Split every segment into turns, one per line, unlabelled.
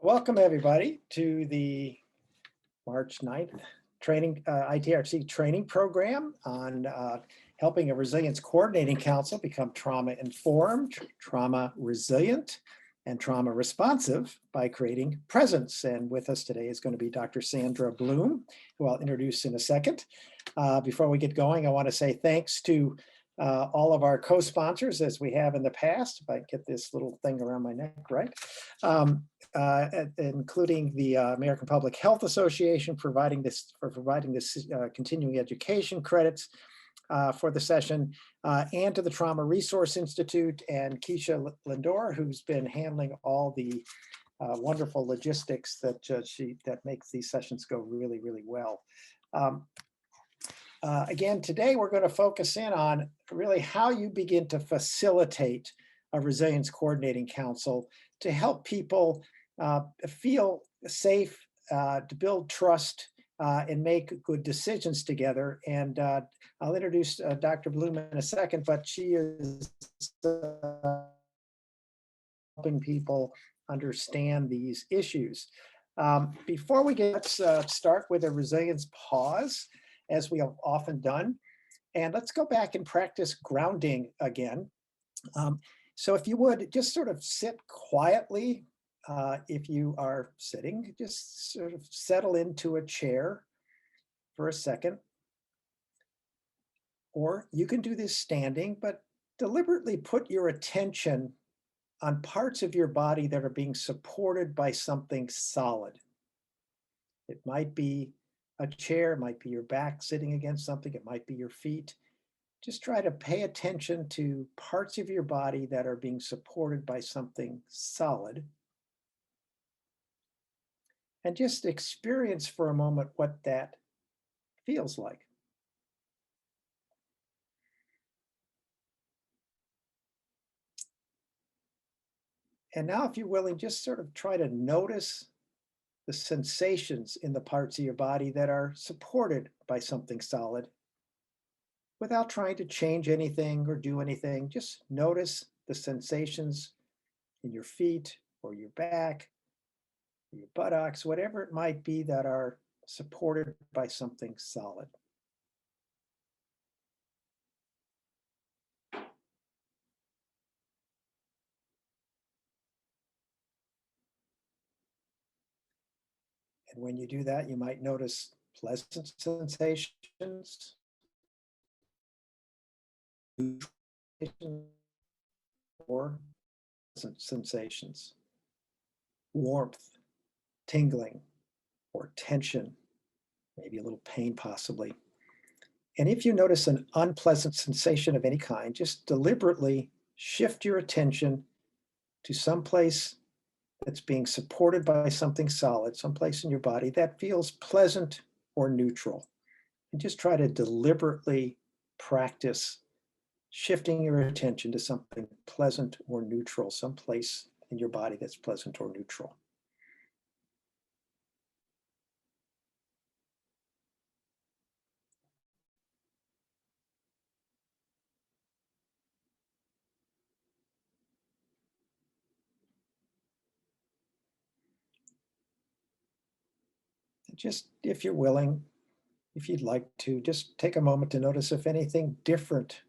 Welcome everybody to the March 9th ITRC training program on helping a resilience coordinating council become trauma informed, trauma resilient, and trauma responsive by creating presence. And with us today is going to be Dr. Sandra Bloom, who I'll introduce in a second. Before we get going, I want to say thanks to all of our co-sponsors, as we have in the past, if I get this little thing around my neck right, including the American Public Health Association for providing this continuing education credits for the session, and to the Trauma Resource Institute and Keisha Lindor, who's been handling all the wonderful logistics that makes these sessions go really, really well. Again, today we're going to focus in on really how you begin to facilitate a resilience coordinating council to help people feel safe, to build trust, and make good decisions together. And I'll introduce Dr. Bloom in a second, but she is helping people understand these issues. Before we get, let's start with a resilience pause, as we have often done. And let's go back and practice grounding again. So if you would, just sort of sit quietly. If you are sitting, just sort of settle into a chair for a second. Or you can do this standing, but deliberately put your attention on parts of your body that are being supported by something solid. It might be a chair, it might be your back sitting against something, it might be your feet. Just try to pay attention to parts of your body that are being supported by something solid. And just experience for a moment what that feels like. And now, if you're willing, just sort of try to notice the sensations in the parts of your body that are supported by something solid without trying to change anything or do anything. Just notice the sensations in your feet or your back, your buttocks, whatever it might be that are supported by something solid. And when you do that, you might notice pleasant sensations, or sensations, warmth, tingling, or tension, maybe a little pain possibly. And if you notice an unpleasant sensation of any kind, just deliberately shift your attention to some place that's being supported by something solid, someplace in your body that feels pleasant or neutral. And just try to deliberately practice shifting your attention to something pleasant or neutral, someplace in your body that's pleasant or neutral. Just, if you're willing, if you'd like to, just take a moment to notice if anything different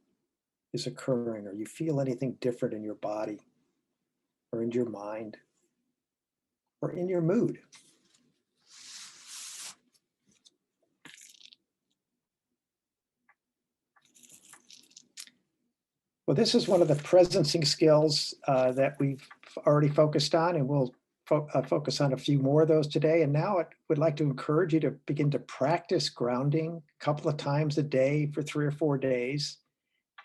is occurring, or you feel anything different in your body, or in your mind, or in your mood. Well, this is one of the presencing skills that we've already focused on, and we'll focus on a few more of those today. And now I would like to encourage you to begin to practice grounding a couple of times a day for 3 or 4 days.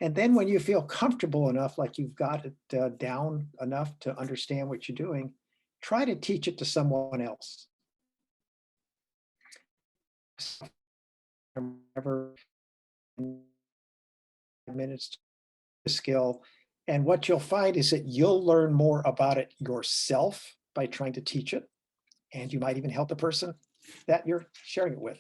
And then when you feel comfortable enough, like you've got it down enough to understand what you're doing, try to teach it to someone else. Every 5 minutes to skill. And what you'll find is that you'll learn more about it yourself by trying to teach it. And you might even help the person that you're sharing it with.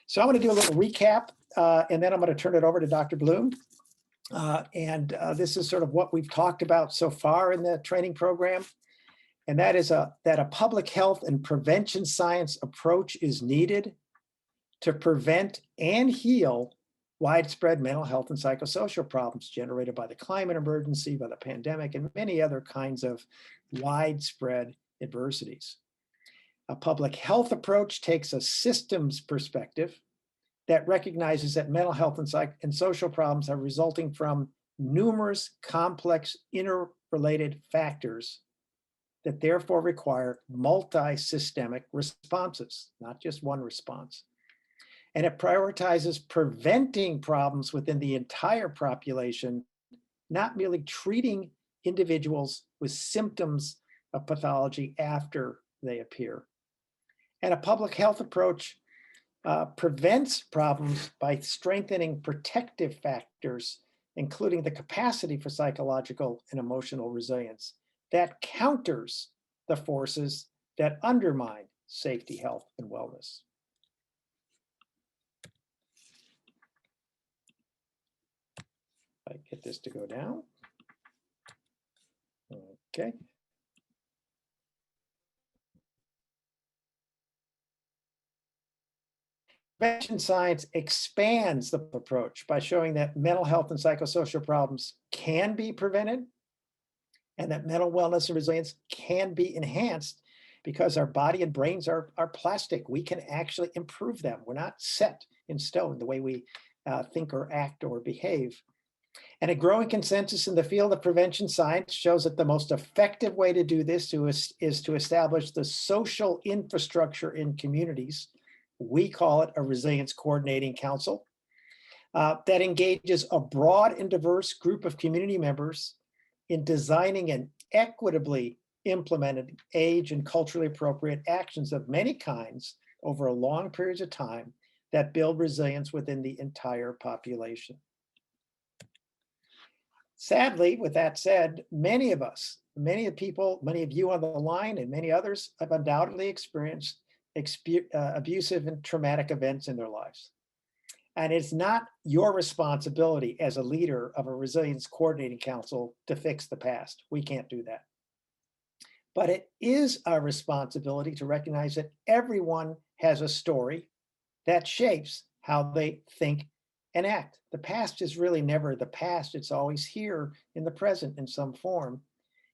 So I'm going to do a little recap, and then I'm going to turn it over to Dr. Bloom. This is sort of what we've talked about so far in the training program. And that is that a public health and prevention science approach is needed to prevent and heal widespread mental health and psychosocial problems generated by the climate emergency, by the pandemic, and many other kinds of widespread adversities. A public health approach takes a systems perspective that recognizes that mental health and social problems are resulting from numerous complex interrelated factors that therefore require multi-systemic responses, not just one response. And it prioritizes preventing problems within the entire population, not merely treating individuals with symptoms of pathology after they appear. And a public health approach prevents problems by strengthening protective factors, including the capacity for psychological and emotional resilience that counters the forces that undermine safety, health, and wellness. I get this to go down. Okay. Prevention science expands the approach by showing that mental health and psychosocial problems can be prevented and that mental wellness and resilience can be enhanced because our body and brains are plastic. We can actually improve them. We're not set in stone the way we think or act or behave. And a growing consensus in the field of prevention science shows that the most effective way to do this is to establish the social infrastructure in communities. We call it a resilience coordinating council that engages a broad and diverse group of community members in designing and equitably implemented age and culturally appropriate actions of many kinds over long periods of time that build resilience within the entire population. Sadly, with that said, many of us, many of people, many of you on the line and many others have undoubtedly experienced abusive and traumatic events in their lives. And it's not your responsibility as a leader of a resilience coordinating council to fix the past. We can't do that. But it is our responsibility to recognize that everyone has a story that shapes how they think and act. The past is really never the past. It's always here in the present in some form.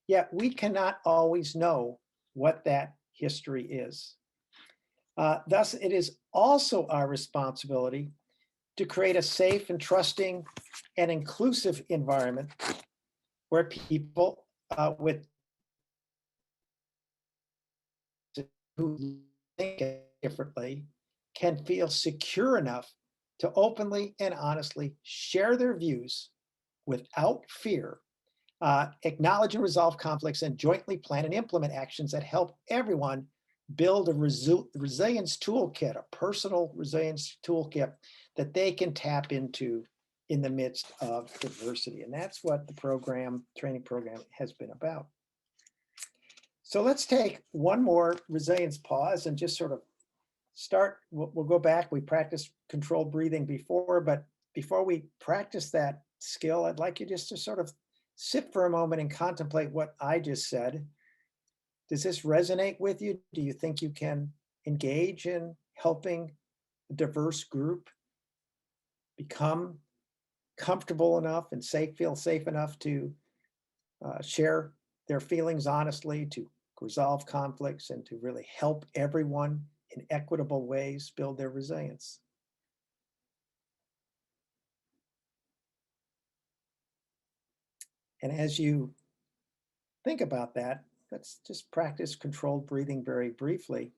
Yet we cannot always know what that history is. Thus, it is also our responsibility to create a safe and trusting and inclusive environment where people with who think differently can feel secure enough to openly and honestly share their views without fear, acknowledge and resolve conflicts, and jointly plan and implement actions that help everyone build a resilience toolkit, a personal resilience toolkit that they can tap into in the midst of adversity. And that's what the training program has been about. So let's take one more resilience pause and just sort of start. We'll go back. We practiced controlled breathing before, but before we practice that skill, I'd like you just to sort of sit for a moment and contemplate what I just said. Does this resonate with you? Do you think you can engage in helping a diverse group become comfortable enough and feel safe enough to share their feelings honestly, to resolve conflicts, and to really help everyone in equitable ways build their resilience? And as you think about that, let's just practice controlled breathing very briefly.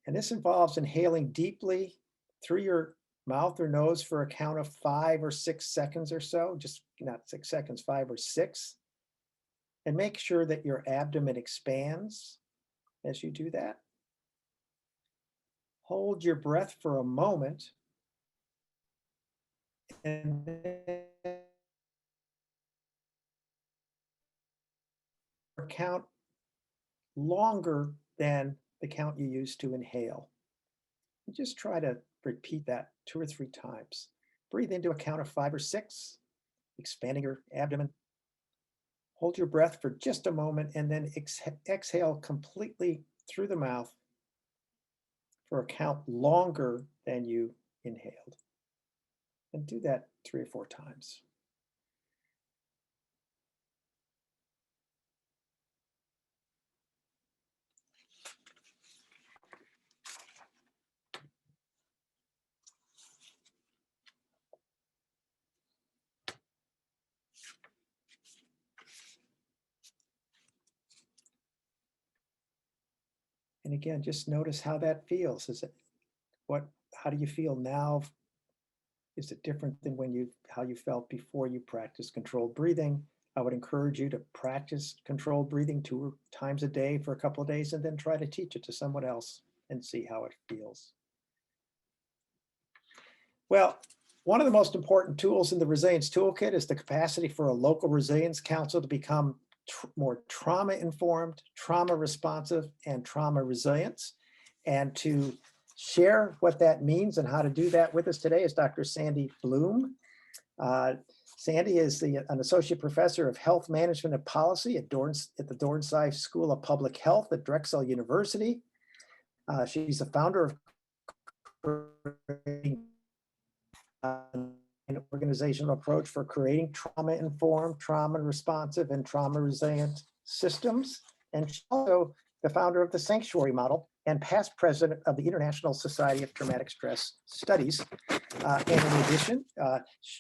And this involves inhaling deeply through your mouth or nose for a count of 5 or 6 seconds or so, just not 6 seconds, 5 or 6. And make sure that your abdomen expands as you do that. Hold your breath for a moment and then count longer than the count you used to inhale. And just try to repeat that 2 or 3 times. Breathe into a count of 5 or 6, expanding your abdomen. Hold your breath for just a moment and then exhale completely through the mouth for a count longer than you inhaled. And do that 3 or 4 times. And again, just notice how that feels. How do you feel now? Is it different than how you felt before you practiced controlled breathing? I would encourage you to practice controlled breathing 2 times a day for a couple of days and then try to teach it to someone else and see how it feels. Well, one of the most important tools in the Resilience Toolkit is the capacity for a local resilience council to become more trauma-informed, trauma-responsive, and trauma-resilience. And to share what that means and how to do that with us today is Dr. Sandy Bloom. Sandy is an associate professor of health management and policy at the Dornsife School of Public Health at Drexel University. She's the founder of an organizational approach for creating trauma-informed, trauma-responsive, and trauma-resilient systems. And she's also the founder of the Sanctuary Model and past president of the International Society of Traumatic Stress Studies. And in addition,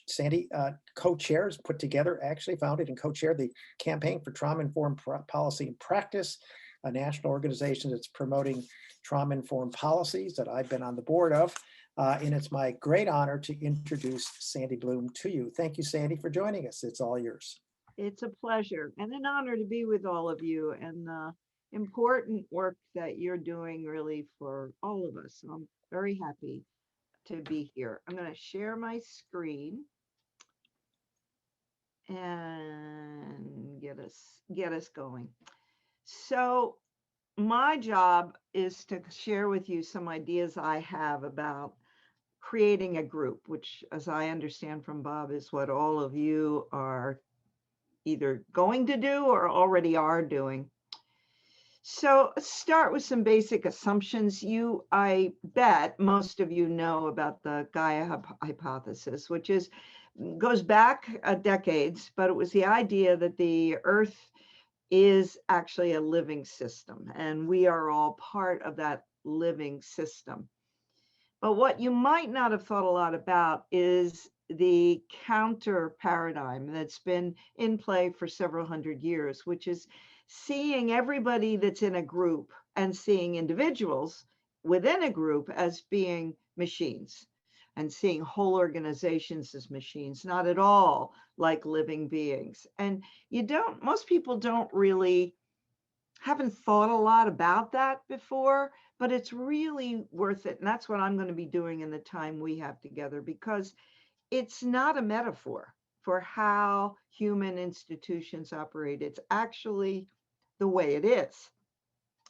Sandy co-chairs, founded and co-chaired the Campaign for Trauma-Informed Policy and Practice, a national organization that's promoting trauma-informed policies that I've been on the board of. And it's my great honor to introduce Sandy Bloom to you. Thank you, Sandy, for joining us. It's all yours.
It's a pleasure and an honor to be with all of you and the important work that you're doing really for all of us. So I'm very happy to be here. I'm going to share my screen and get us going. So my job is to share with you some ideas I have about creating a group, which, as I understand from Bob, is what all of you are either going to do or already are doing. So let's start with some basic assumptions. I bet most of you know about the Gaia hypothesis, which goes back decades, but it was the idea that the Earth is actually a living system, and we are all part of that living system. But what you might not have thought a lot about is the counter paradigm that's been in play for several hundred years, which is seeing everybody that's in a group and seeing individuals within a group as being machines and seeing whole organizations as machines, not at all like living beings. And most people haven't thought a lot about that before, but it's really worth it. And that's what I'm going to be doing in the time we have together, because it's not a metaphor for how human institutions operate. It's actually the way it is,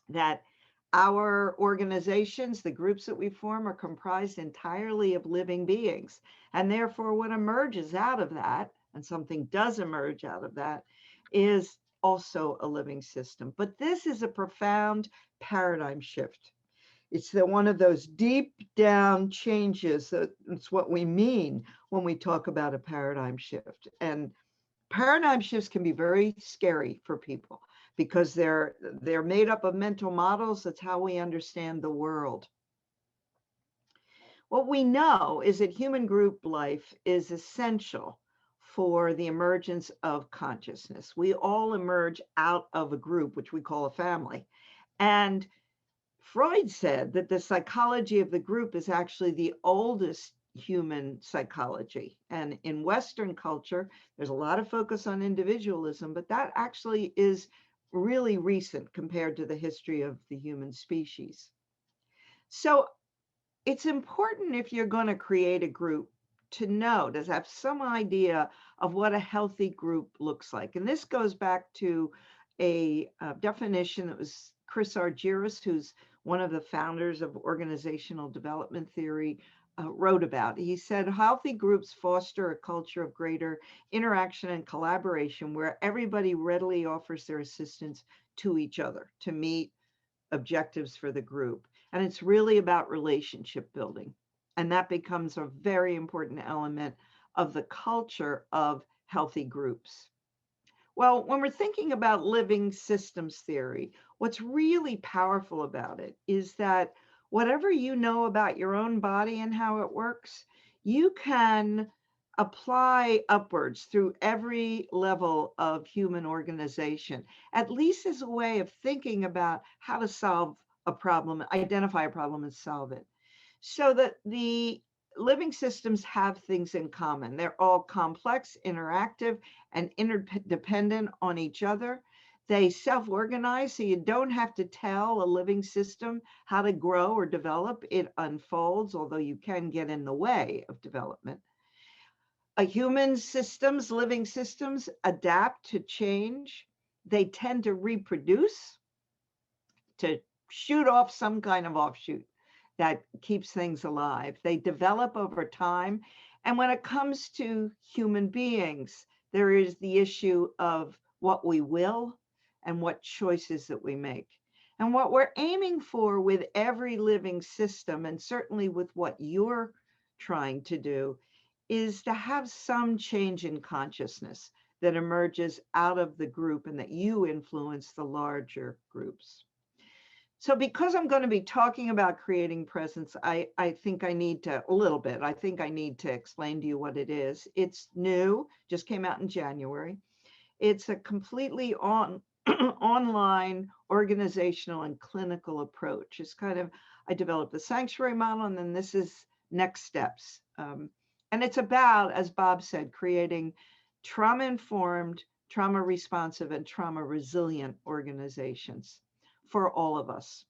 that our organizations, the groups that we form, are comprised entirely of living beings. And therefore, what emerges out of that, and something does emerge out of that, is also a living system. But this is a profound paradigm shift. It's one of those deep down changes. That's what we mean when we talk about a paradigm shift. And paradigm shifts can be very scary for people because they're made up of mental models. That's how we understand the world. What we know is that human group life is essential for the emergence of consciousness. We all emerge out of a group, which we call a family. And Freud said that the psychology of the group is actually the oldest human psychology. And in Western culture, there's a lot of focus on individualism, but that actually is really recent compared to the history of the human species. So it's important, if you're going to create a group, to have some idea of what a healthy group looks like. And this goes back to a definition that was Chris Argyris, who's one of the founders of organizational development theory, wrote about. He said, healthy groups foster a culture of greater interaction and collaboration where everybody readily offers their assistance to each other to meet objectives for the group. And it's really about relationship building. And that becomes a very important element of the culture of healthy groups. Well, when we're thinking about living systems theory, what's really powerful about it is that whatever you know about your own body and how it works, you can apply upwards through every level of human organization, at least as a way of thinking about how to solve a problem, identify a problem, and solve it. So that the living systems have things in common. They're all complex, interactive, and interdependent on each other. They self-organize, so you don't have to tell a living system how to grow or develop. It unfolds, although you can get in the way of development. A human systems, living systems, adapt to change. They tend to reproduce, to shoot off some kind of offshoot that keeps things alive. They develop over time. And when it comes to human beings, there is the issue of what we will and what choices that we make. And what we're aiming for with every living system, and certainly with what you're trying to do, is to have some change in consciousness that emerges out of the group and that you influence the larger groups. So because I'm going to be talking about creating presence, I think I need to, a little bit, I think I need to explain to you what it is. It's new, just came out in January. It's a completely online organizational and clinical approach. It's kind of, I developed the sanctuary model, and then this is next steps. And it's about, as Bob said, creating trauma-informed, trauma-responsive, and trauma-resilient organizations for all of us.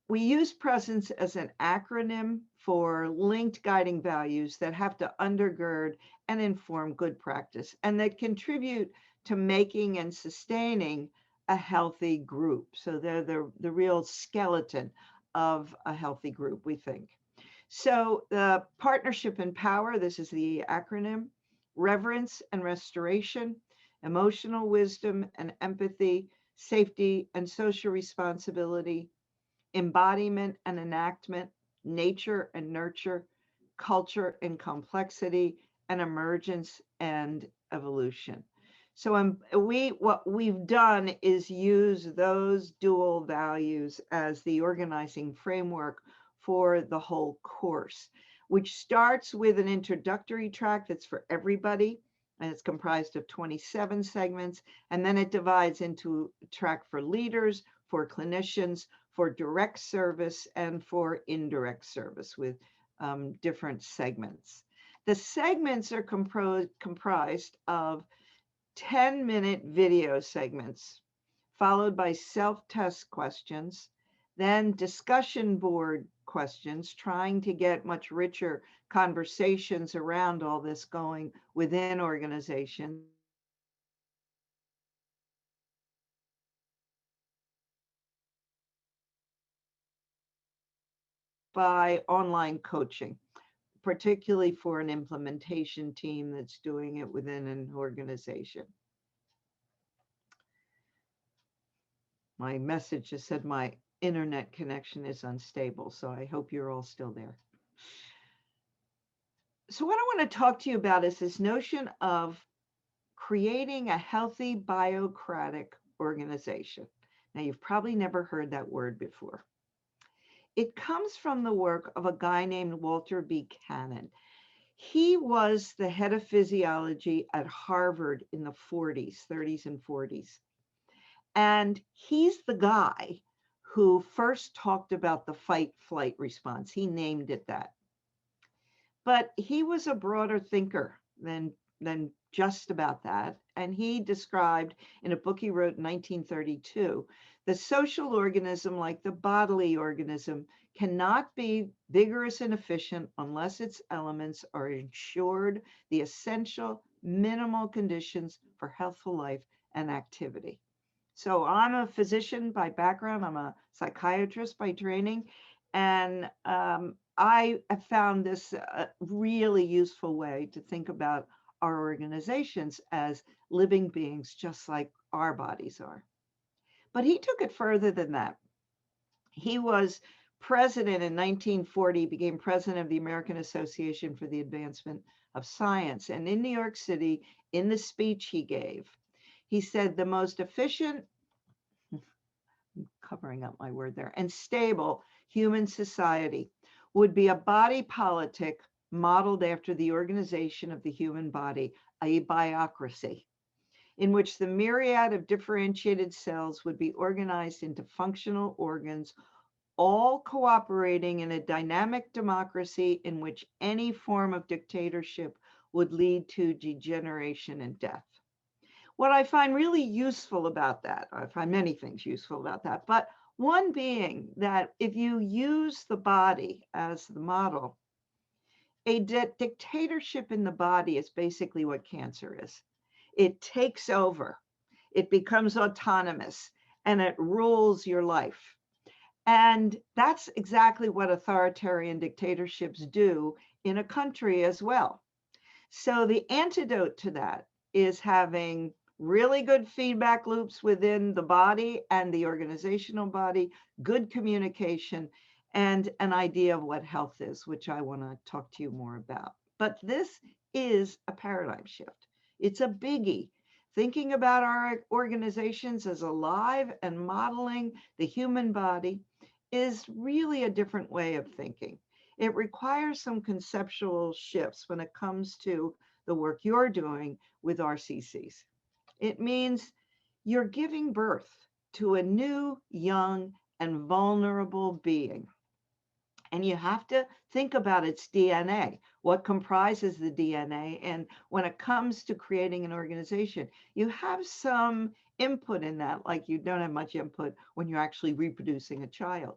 We use presence as an acronym for linked guiding values that have to undergird and inform good practice and that contribute to making and sustaining a healthy group. So they're the real skeleton of a healthy group, we think. So the partnership and power, this is the acronym: reverence and restoration, emotional wisdom and empathy, safety and social responsibility, embodiment and enactment, nature and nurture, culture and complexity, and emergence and evolution. So what we've done is use those dual values as the organizing framework for the whole course, which starts with an introductory track that's for everybody, and it's comprised of 27 segments, and then it divides into a track for leaders, for clinicians, for direct service, and for indirect service with different segments. The segments are comprised of 10-minute video segments, followed by self-test questions, then discussion board questions, trying to get much richer conversations around all this going within organizations. By online coaching, particularly for an implementation team that's doing it within an organization. My message just said my internet connection is unstable, so I hope you're all still there. So what I want to talk to you about is this notion of creating a healthy biocratic organization. Now, you've probably never heard that word before. It comes from the work of a guy named Walter B. Cannon. He was the head of physiology at Harvard in the 30s and 40s. And he's the guy who first talked about the fight-flight response. He named it that. But he was a broader thinker than just about that. And he described in a book he wrote in 1932, the social organism, like the bodily organism, cannot be vigorous and efficient unless its elements are ensured the essential minimal conditions for healthful life and activity. So I'm a physician by background. I'm a psychiatrist by training. And I have found this a really useful way to think about our organizations as living beings, just like our bodies are. But he took it further than that. He was president in 1940, became president of the American Association for the Advancement of Science. And in New York City, in the speech he gave, he said the most efficient, covering up my word there, and stable human society would be a body politic modeled after the organization of the human body, a biocracy, in which the myriad of differentiated cells would be organized into functional organs, all cooperating in a dynamic democracy in which any form of dictatorship would lead to degeneration and death. What I find really useful about that, I find many things useful about that, but one being that if you use the body as the model, a dictatorship in the body is basically what cancer is. It takes over, it becomes autonomous, and it rules your life. And that's exactly what authoritarian dictatorships do in a country as well. So the antidote to that is having really good feedback loops within the body and the organizational body, good communication, and an idea of what health is, which I want to talk to you more about. But this is a paradigm shift. It's a biggie. Thinking about our organizations as alive and modeling the human body is really a different way of thinking. It requires some conceptual shifts when it comes to the work you're doing with RCCs. It means you're giving birth to a new, young, and vulnerable being. And you have to think about its DNA, what comprises the DNA. And when it comes to creating an organization, you have some input in that, like you don't have much input when you're actually reproducing a child.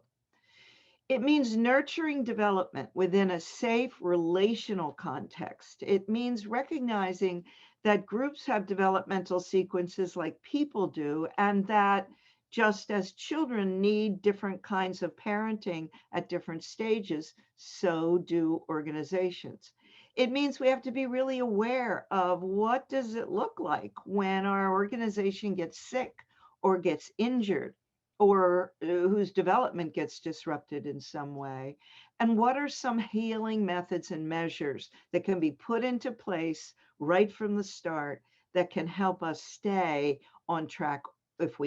It means nurturing development within a safe relational context. It means recognizing that groups have developmental sequences like people do, and that just as children need different kinds of parenting at different stages, so do organizations. It means we have to be really aware of what does it look like when our organization gets sick or gets injured, or whose development gets disrupted in some way. And what are some healing methods and measures that can be put into place right from the start that can help us stay on track if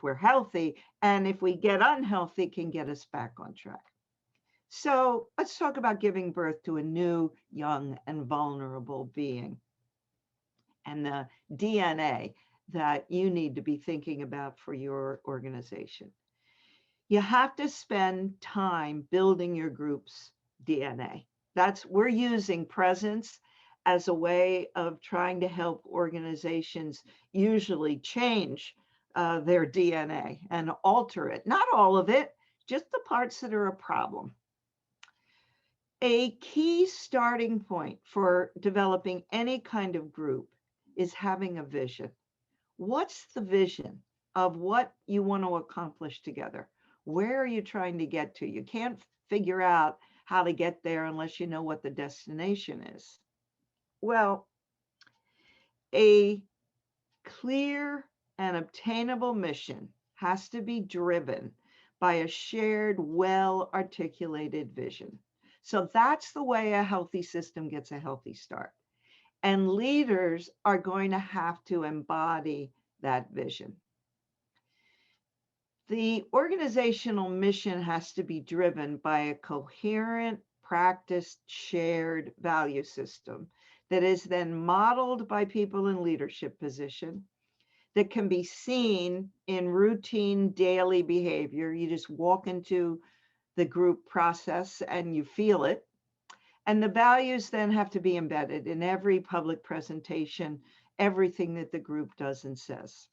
we're healthy, and if we get unhealthy, can get us back on track. So let's talk about giving birth to a new, young, and vulnerable being, and the DNA that you need to be thinking about for your organization. You have to spend time building your group's DNA. We're using presence as a way of trying to help organizations usually change their DNA and alter it. Not all of it, just the parts that are a problem. A key starting point for developing any kind of group is having a vision. What's the vision of what you want to accomplish together? Where are you trying to get to? You can't figure out how to get there unless you know what the destination is. Well, a clear and obtainable mission has to be driven by a shared, well-articulated vision. So that's the way a healthy system gets a healthy start. And leaders are going to have to embody that vision. The organizational mission has to be driven by a coherent, practiced, shared value system that is then modeled by people in leadership position, that can be seen in routine daily behavior. You just walk into the group process and you feel it. And the values then have to be embedded in every public presentation, everything that the group does and says.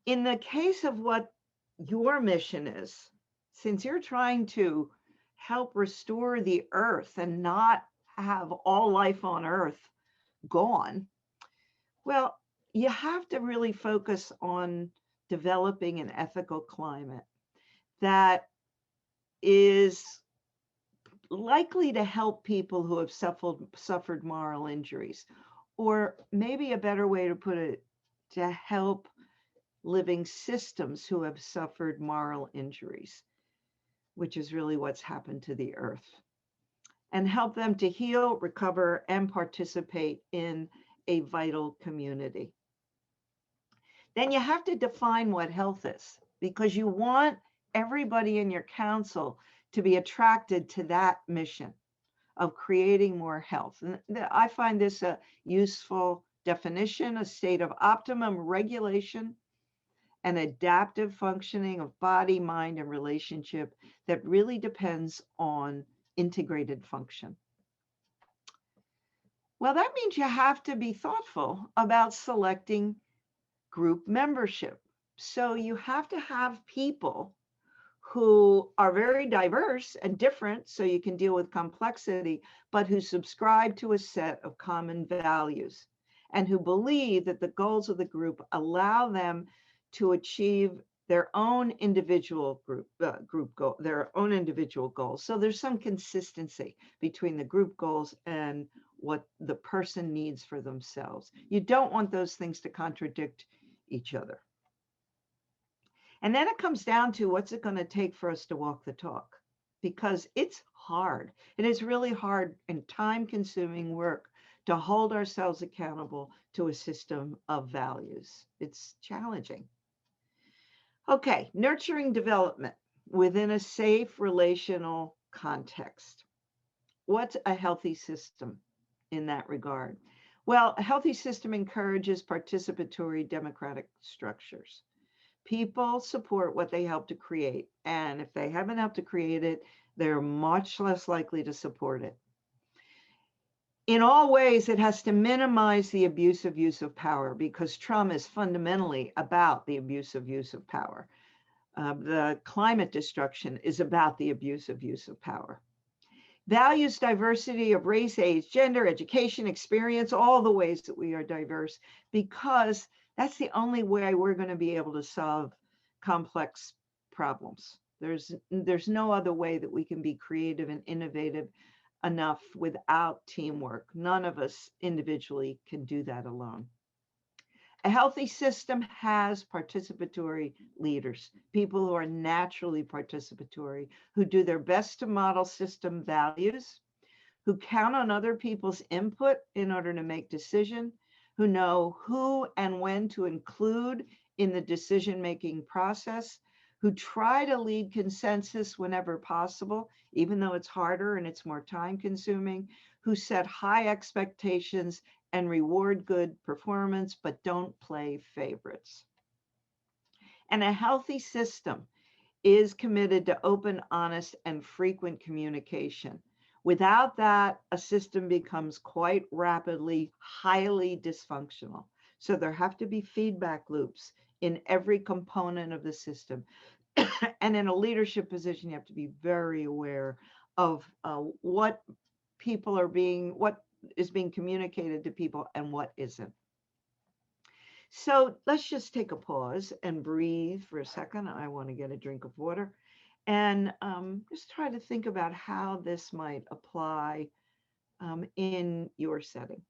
In the case of what your mission is, since you're trying to help restore the earth and not have all life on earth gone, well, you have to really focus on developing an ethical climate that is likely to help people who have suffered moral injuries, or maybe a better way to put it, to help living systems who have suffered moral injuries, which is really what's happened to the earth, and help them to heal, recover, and participate in a vital community. Then you have to define what health is, because you want everybody in your council to be attracted to that mission of creating more health. And I find this a useful definition: a state of optimum regulation and adaptive functioning of body, mind, and relationship that really depends on integrated function. Well, that means you have to be thoughtful about selecting group membership. So you have to have people who are very diverse and different so you can deal with complexity, but who subscribe to a set of common values and who believe that the goals of the group allow them to achieve their own individual their own individual goals. So there's some consistency between the group goals and what the person needs for themselves. You don't want those things to contradict each other. And then it comes down to, what's it going to take for us to walk the talk? Because it's hard. It is really hard and time-consuming work to hold ourselves accountable to a system of values. It's challenging. Okay, nurturing development within a safe relational context. What's a healthy system in that regard? Well, a healthy system encourages participatory democratic structures. People support what they help to create. And if they haven't helped to create it, they're much less likely to support it. In all ways, it has to minimize the abusive use of power, because trauma is fundamentally about the abusive use of power. The climate destruction is about the abusive use of power. Values diversity of race, age, gender, education, experience, all the ways that we are diverse, because that's the only way we're going to be able to solve complex problems. There's no other way that we can be creative and innovative enough without teamwork. None of us individually can do that alone. A healthy system has participatory leaders, people who are naturally participatory, who do their best to model system values, who count on other people's input in order to make decisions, who know who and when to include in the decision-making process, who try to lead consensus whenever possible, even though it's harder and it's more time-consuming, who set high expectations and reward good performance, but don't play favorites. And a healthy system is committed to open, honest, and frequent communication. Without that, a system becomes quite rapidly highly dysfunctional. So there have to be feedback loops in every component of the system. And in a leadership position, you have to be very aware of what is being communicated to people and what isn't. So let's just take a pause and breathe for a second. I want to get a drink of water and just try to think about how this might apply in your setting.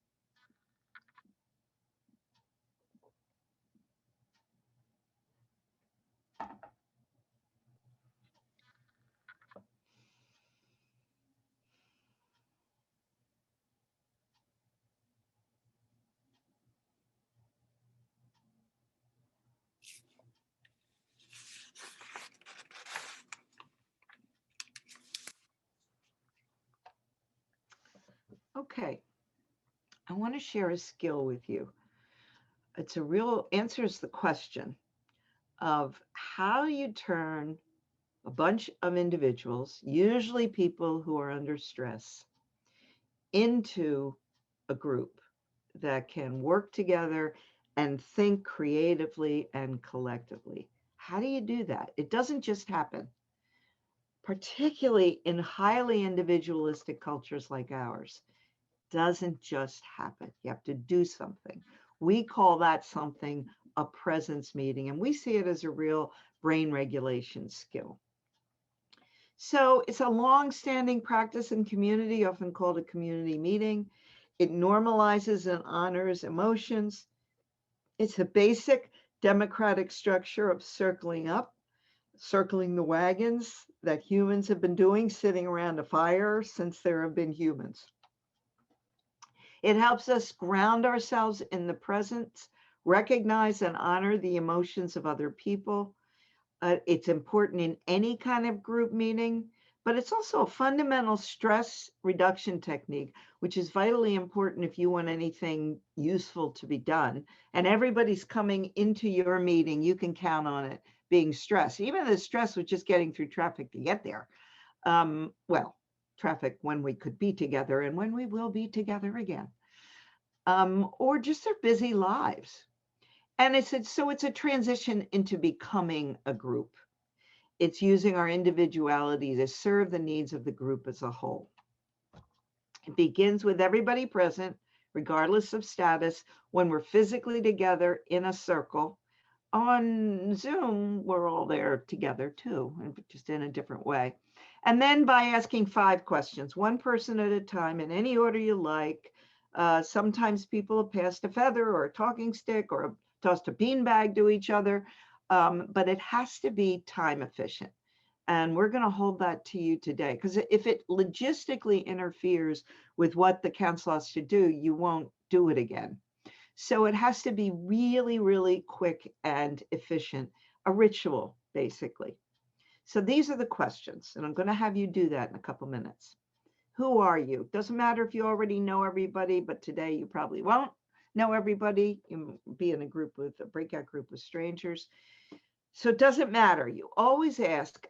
Okay, I want to share a skill with you. It's a real answers the question of how you turn a bunch of individuals, usually people who are under stress, into a group that can work together and think creatively and collectively. How do you do that? It doesn't just happen, particularly in highly individualistic cultures like ours. Doesn't just happen. You have to do something. We call that something a presence meeting, and we see it as a real brain regulation skill. So it's a long-standing practice in community, often called a community meeting. It normalizes and honors emotions. It's a basic democratic structure of circling up, circling the wagons that humans have been doing, sitting around a fire since there have been humans. It helps us ground ourselves in the present, recognize and honor the emotions of other people. It's important in any kind of group meeting, but it's also a fundamental stress reduction technique, which is vitally important if you want anything useful to be done. And everybody's coming into your meeting, you can count on it being stressed. Even the stress was just getting through traffic to get there. Well, traffic when we could be together and when we will be together again, or just their busy lives. And it's a transition into becoming a group. It's using our individuality to serve the needs of the group as a whole. It begins with everybody present, regardless of status, when we're physically together in a circle. On Zoom, we're all there together too, just in a different way. And then by asking 5 questions, one person at a time, in any order you like. Sometimes people have passed a feather or a talking stick or tossed a beanbag to each other, but it has to be time efficient. And we're going to hold that to you today, because if it logistically interferes with what the council has to do, you won't do it again. So it has to be really, really quick and efficient, a ritual, basically. So these are the questions, and I'm going to have you do that in a couple minutes. Who are you? Doesn't matter if you already know everybody, but today you probably won't know everybody. You be in a breakout group with strangers. So it doesn't matter. You always ask,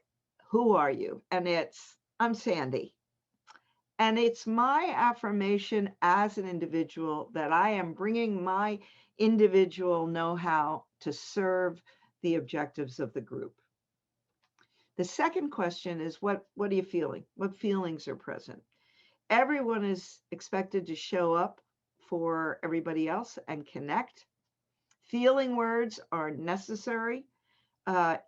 who are you? And I'm Sandy. And it's my affirmation as an individual that I am bringing my individual know-how to serve the objectives of the group. The second question is, what are you feeling? What feelings are present? Everyone is expected to show up for everybody else and connect. Feeling words are necessary.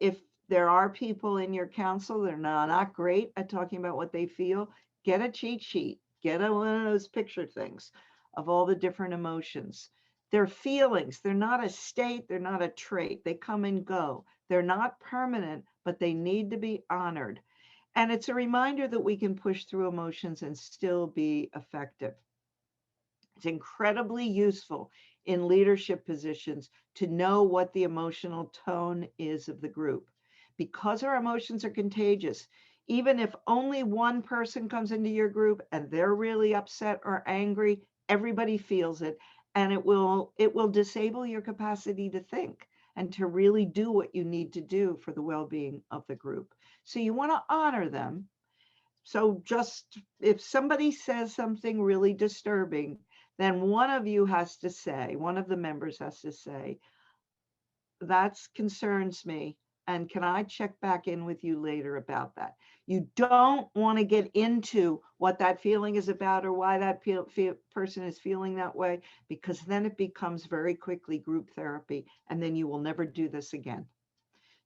If there are people in your council that are not great at talking about what they feel, get a cheat sheet, get one of those picture things of all the different emotions. They're feelings. They're not a state. They're not a trait. They come and go. They're not permanent, but they need to be honored. And it's a reminder that we can push through emotions and still be effective. It's incredibly useful in leadership positions to know what the emotional tone is of the group. Because our emotions are contagious, even if only one person comes into your group and they're really upset or angry, everybody feels it, and it will disable your capacity to think and to really do what you need to do for the well-being of the group. So you want to honor them. So just if somebody says something really disturbing, then one of the members has to say, that concerns me. And can I check back in with you later about that? You don't want to get into what that feeling is about or why that person is feeling that way, because then it becomes very quickly group therapy, and then you will never do this again.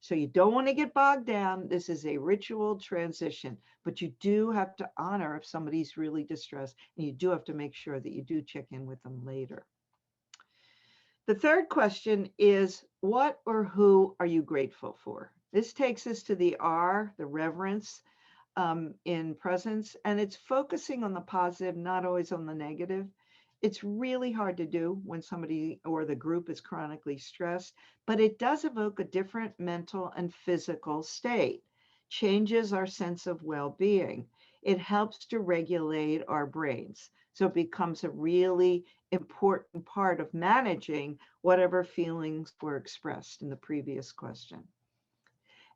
So you don't want to get bogged down. This is a ritual transition, but you do have to honor if somebody's really distressed, and you do have to make sure that you do check in with them later. The third question is, what or who are you grateful for? This takes us to the R, the reverence in presence, and it's focusing on the positive, not always on the negative. It's really hard to do when somebody or the group is chronically stressed, but it does evoke a different mental and physical state, changes our sense of well-being. It helps to regulate our brains. So it becomes a really important part of managing whatever feelings were expressed in the previous question.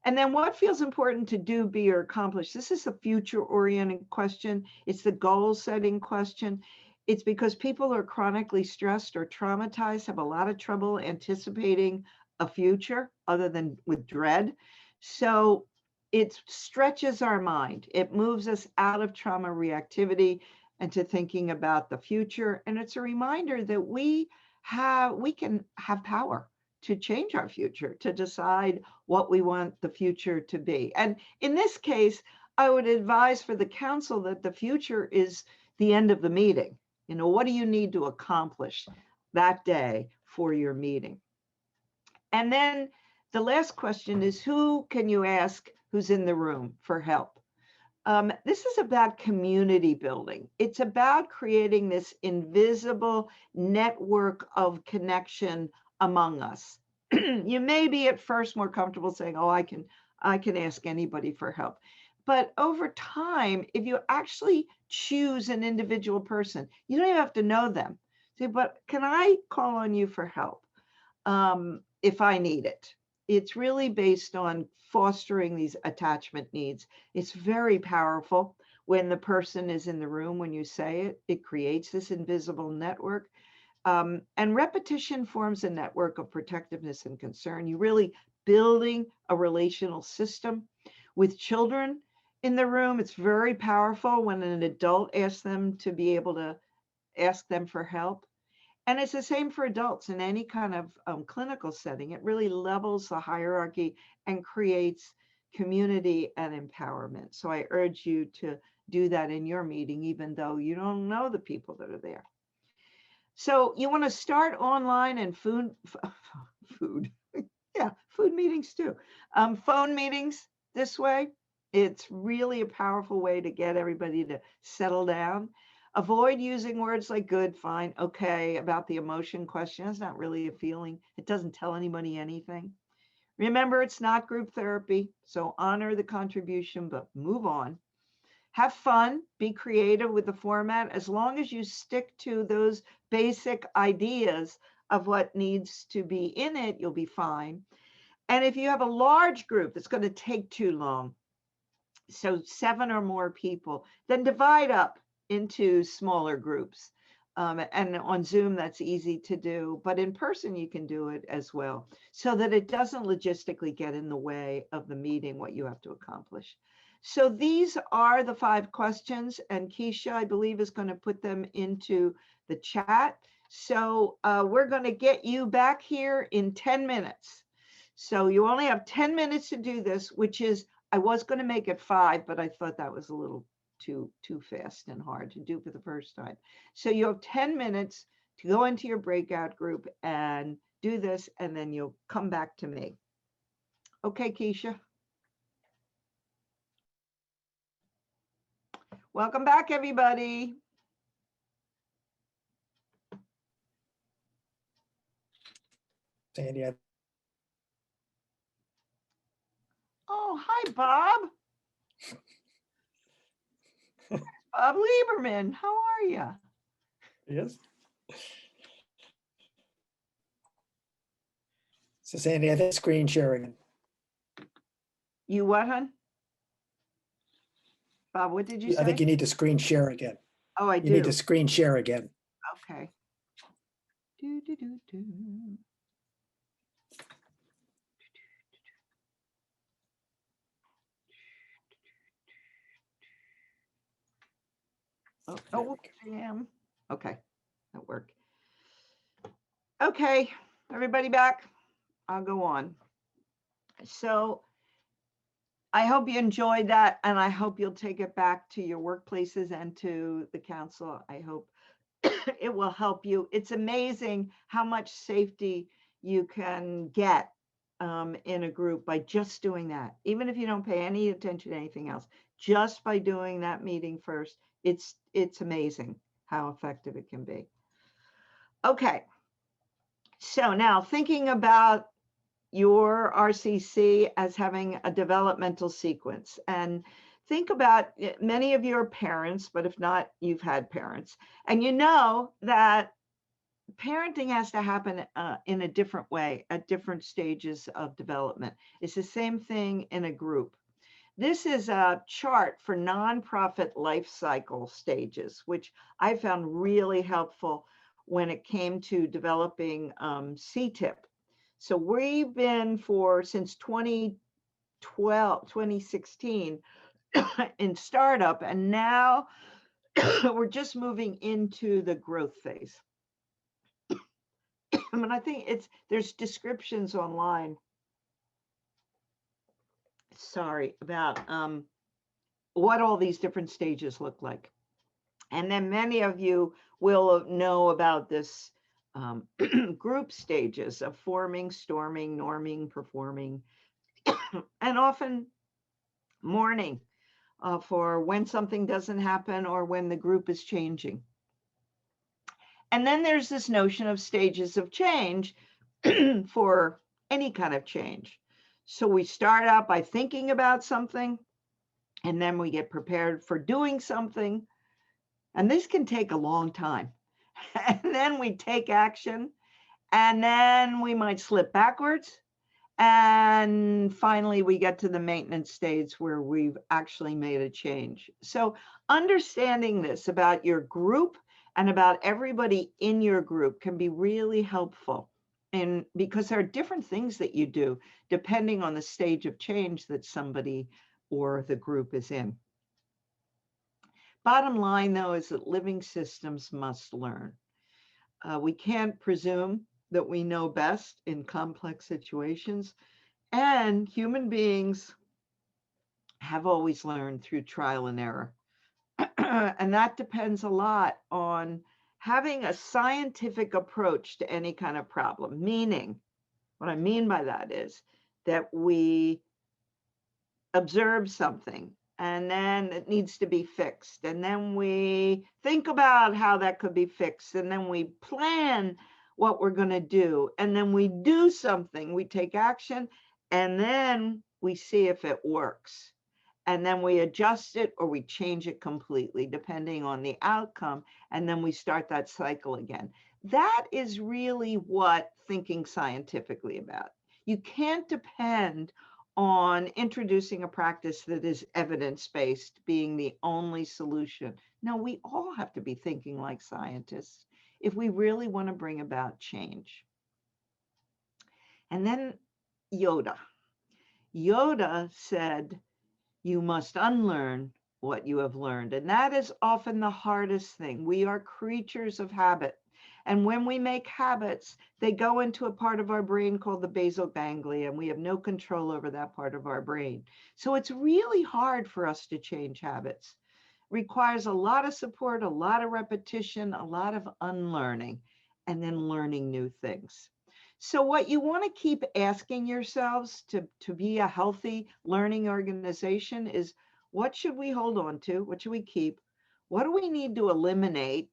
And then what feels important to do, be, or accomplish? This is a future-oriented question. It's the goal-setting question. It's because people who are chronically stressed or traumatized have a lot of trouble anticipating a future other than with dread. So it stretches our mind. It moves us out of trauma reactivity and to thinking about the future. And it's a reminder that we can have power to change our future, to decide what we want the future to be. And in this case, I would advise for the council that the future is the end of the meeting. You know, what do you need to accomplish that day for your meeting? And then the last question is, who can you ask who's in the room for help? This is about community building. It's about creating this invisible network of connection among us. You may be at first more comfortable saying, "Oh, I can ask anybody for help." But over time, if you actually choose an individual person, you don't even have to know them. Say, "But can I call on you for help if I need it?" It's really based on fostering these attachment needs. It's very powerful when the person is in the room, when you say it, it creates this invisible network. And repetition forms a network of protectiveness and concern. You really building a relational system with children in the room. It's very powerful when an adult asks them to be able to ask them for help. And it's the same for adults in any kind of clinical setting. It really levels the hierarchy and creates community and empowerment. So I urge you to do that in your meeting, even though you don't know the people that are there. So you want to start online and food, yeah, food meetings too. Phone meetings this way. It's really a powerful way to get everybody to settle down. Avoid using words like good, fine, okay about the emotion question. It's not really a feeling. It doesn't tell anybody anything. Remember, it's not group therapy, so honor the contribution, but move on. Have fun, be creative with the format. As long as you stick to those basic ideas of what needs to be in it, you'll be fine. And if you have a large group that's going to take too long, so 7 or more people, then divide up into smaller groups. And on Zoom, that's easy to do, but in person, you can do it as well, so that it doesn't logistically get in the way of the meeting, what you have to accomplish. So these are the 5 questions, and Keisha, I believe, is going to put them into the chat. So we're going to get you back here in 10 minutes. So you only have 10 minutes to do this, which is, I was going to make it 5, but I thought that was a little too fast and hard to do for the first time. So you have 10 minutes to go into your breakout group and do this, and then you'll come back to me. Okay, Keisha. Welcome back, everybody.
Sandy,
Oh, hi, Bob. Bob Lieberman, how are you?
yes. So Sandy, I think screen sharing.
You what, hon? Bob, what did you say?
I think you need to screen share again.
Oh, I
You
do.
need to screen share again.
Okay. Do, do, do, do. Oh, damn. Okay, that worked. Okay, everybody back. I'll go on. So I hope you enjoyed that, and I hope you'll take it back to your workplaces and to the council. I hope it will help you. It's amazing how much safety you can get in a group by just doing that. Even if you don't pay any attention to anything else, just by doing that meeting first, it's amazing how effective it can be. Okay, so now thinking about your RCC as having a developmental sequence, and think about many of your parents, but if not, you've had parents, and you know that parenting has to happen in a different way at different stages of development. It's the same thing in a group. This is a chart for nonprofit life cycle stages, which I found really helpful when it came to developing CTIP. So we've been since 2016 in startup, and now we're just moving into the growth phase. I mean, I think there's descriptions online. Sorry about what all these different stages look like. And then many of you will know about this group stages of forming, storming, norming, performing, and often mourning for when something doesn't happen or when the group is changing. And then there's this notion of stages of change for any kind of change. So we start out by thinking about something, and then we get prepared for doing something. And this can take a long time. And then we take action, and then we might slip backwards. And finally, we get to the maintenance stage where we've actually made a change. So understanding this about your group and about everybody in your group can be really helpful. And because there are different things that you do depending on the stage of change that somebody or the group is in. Bottom line, though, is that living systems must learn. We can't presume that we know best in complex situations, and human beings have always learned through trial and error. And that depends a lot on having a scientific approach to any kind of problem. Meaning, what I mean by that is that we observe something and then it needs to be fixed. And then we think about how that could be fixed. And then we plan what we're going to do. And then we do something, we take action, and then we see if it works. And then we adjust it or we change it completely, depending on the outcome. And then we start that cycle again. That is really what thinking scientifically about. You can't depend on introducing a practice that is evidence-based being the only solution. No, we all have to be thinking like scientists if we really want to bring about change. And then Yoda. Yoda said, you must unlearn what you have learned. And that is often the hardest thing. We are creatures of habit. And when we make habits, they go into a part of our brain called the basal ganglia, and we have no control over that part of our brain. So it's really hard for us to change habits. It requires a lot of support, a lot of repetition, a lot of unlearning, and then learning new things. So what you want to keep asking yourselves to be a healthy learning organization is, what should we hold on to? What should we keep? What do we need to eliminate?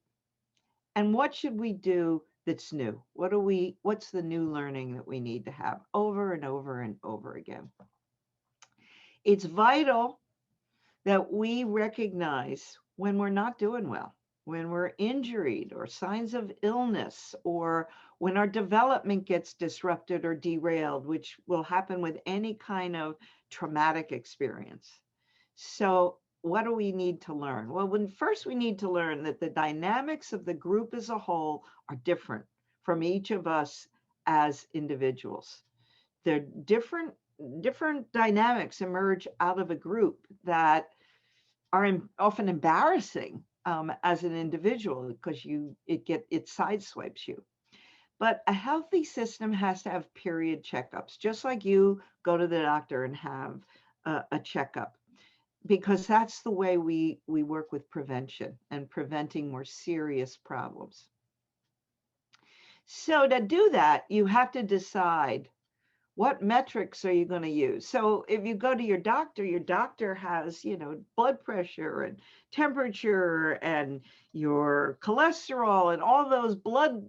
And what should we do that's new? What's the new learning that we need to have over and over and over again? It's vital that we recognize when we're not doing well, when we're injured or signs of illness, or when our development gets disrupted or derailed, which will happen with any kind of traumatic experience. So what do we need to learn? Well, first we need to learn that the dynamics of the group as a whole are different from each of us as individuals. They're different dynamics emerge out of a group that are often embarrassing as an individual because it sideswipes you. But a healthy system has to have period checkups, just like you go to the doctor and have a checkup, because that's the way we work with prevention and preventing more serious problems. So to do that, you have to decide, what metrics are you going to use? So if you go to your doctor has, blood pressure and temperature and your cholesterol and all those blood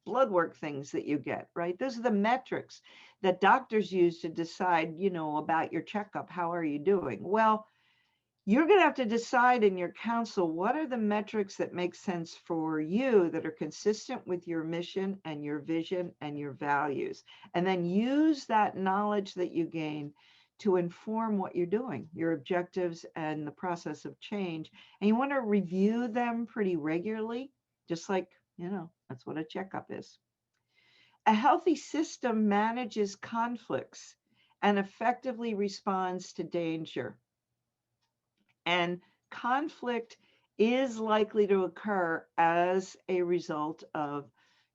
work things that you get, right? Those are the metrics that doctors use to decide, about your checkup. How are you doing? Well, you're going to have to decide in your council, what are the metrics that make sense for you, that are consistent with your mission and your vision and your values, and then use that knowledge that you gain to inform what you're doing, your objectives and the process of change. And you want to review them pretty regularly, just like, that's what a checkup is. A healthy system manages conflicts and effectively responds to danger. And conflict is likely to occur as a result of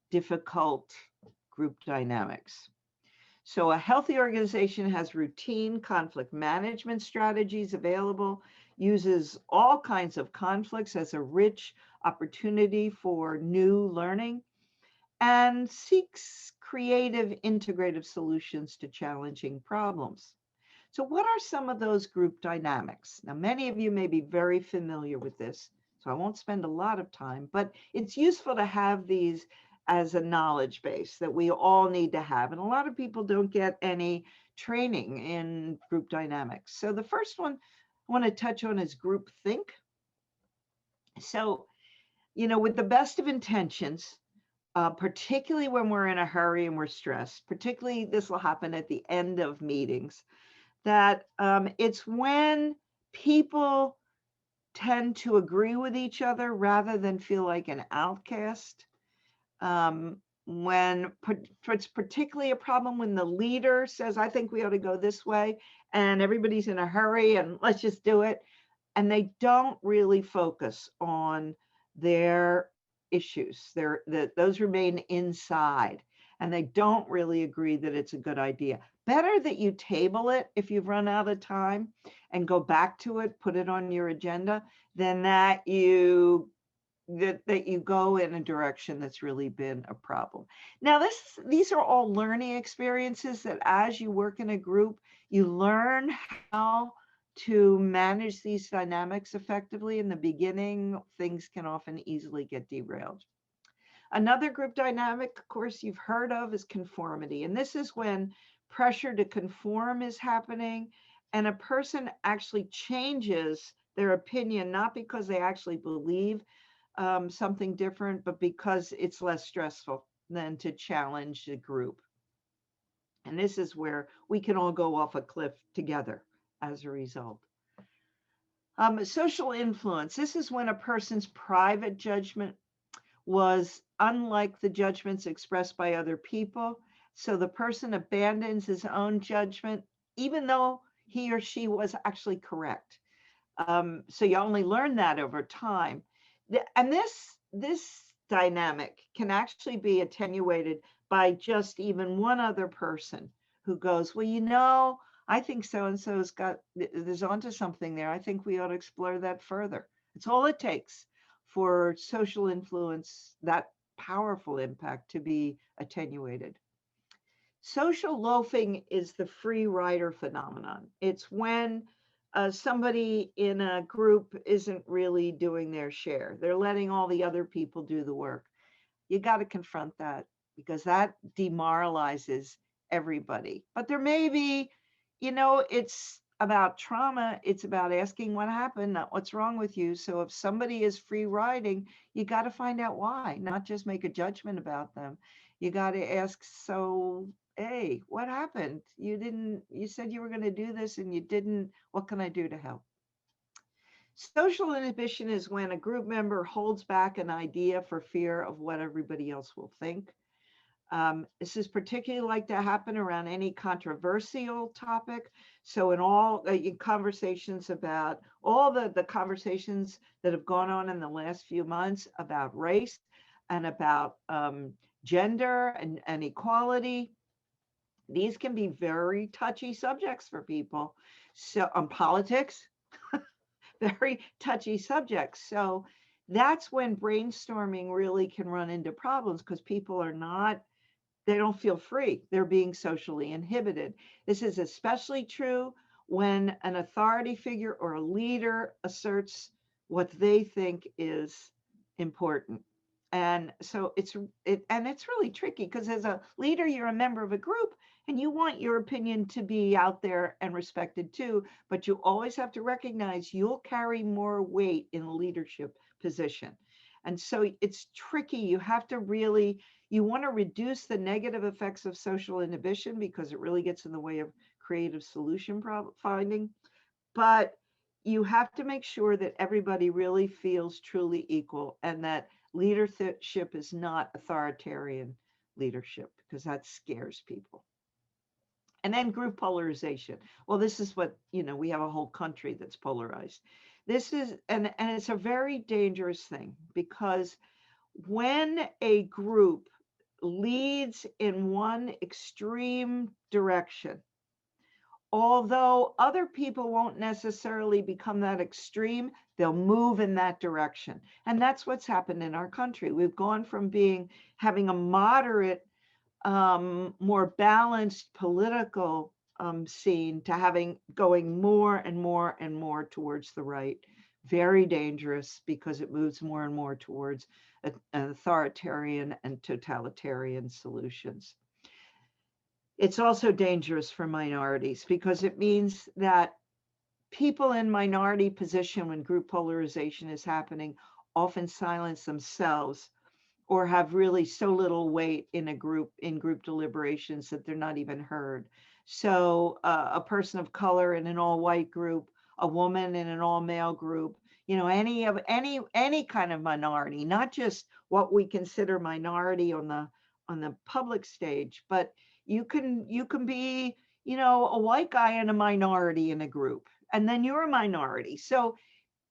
difficult group dynamics. So a healthy organization has routine conflict management strategies available, uses all kinds of conflicts as a rich opportunity for new learning, and seeks creative integrative solutions to challenging problems. So what are some of those group dynamics? Now, many of you may be very familiar with this, so I won't spend a lot of time, but it's useful to have these as a knowledge base that we all need to have. And a lot of people don't get any training in group dynamics. So the first one I want to touch on is group think. So, with the best of intentions, particularly when we're in a hurry and we're stressed, particularly this will happen at the end of meetings, that it's when people tend to agree with each other rather than feel like an outcast. When it's particularly a problem when the leader says, I think we ought to go this way, and everybody's in a hurry and let's just do it. And they don't really focus on their issues. Those remain inside, and they don't really agree that it's a good idea. Better that you table it if you've run out of time and go back to it, put it on your agenda, than that you go in a direction that's really been a problem. Now, these are all learning experiences that as you work in a group, you learn how to manage these dynamics effectively. In the beginning, things can often easily get derailed. Another group dynamic, of course, you've heard of is conformity. And this is when pressure to conform is happening and a person actually changes their opinion, not because they actually believe something different, but because it's less stressful than to challenge the group. And this is where we can all go off a cliff together as a result. Social influence. This is when a person's private judgment was unlike the judgments expressed by other people. So the person abandons his own judgment, even though he or she was actually correct. So you only learn that over time. And this dynamic can actually be attenuated by just even one other person who goes, well, I think so and so's there's onto something there. I think we ought to explore that further. It's all it takes for social influence, that powerful impact, to be attenuated. Social loafing is the free rider phenomenon. It's when somebody in a group isn't really doing their share. They're letting all the other people do the work. You got to confront that because that demoralizes everybody. But there may be, it's about trauma. It's about asking what happened, not what's wrong with you. So if somebody is free riding, you got to find out why, not just make a judgment about them. You got to ask, so, hey, what happened? You said you were going to do this and you didn't. What can I do to help? Social inhibition is when a group member holds back an idea for fear of what everybody else will think. This is particularly like to happen around any controversial topic. So in all conversations about all the conversations that have gone on in the last few months about race and about gender and equality, these can be very touchy subjects for people. So politics, very touchy subjects. So that's when brainstorming really can run into problems because people they don't feel free. They're being socially inhibited. This is especially true when an authority figure or a leader asserts what they think is important. And so it's really tricky because as a leader, you're a member of a group and you want your opinion to be out there and respected too, but you always have to recognize you'll carry more weight in a leadership position. And so it's tricky. You have to really, you want to reduce the negative effects of social inhibition because it really gets in the way of creative solution finding. But you have to make sure that everybody really feels truly equal and that leadership is not authoritarian leadership because that scares people. And then group polarization. Well, this is what, we have a whole country that's polarized. This is, and it's a very dangerous thing because when a group leads in one extreme direction, although other people won't necessarily become that extreme, they'll move in that direction. And that's what's happened in our country. We've gone from having a moderate, more balanced political scene to going more and more and more towards the right. Very dangerous, because it moves more and more towards authoritarian and totalitarian solutions. It's also dangerous for minorities, because it means that people in minority position, when group polarization is happening, often silence themselves, or have really so little weight in group deliberations that they're not even heard. So a person of color in an all white group, a woman in an all male group, any kind of minority, not just what we consider minority on the public stage, but you can be, a white guy in a minority in a group, and then you're a minority. So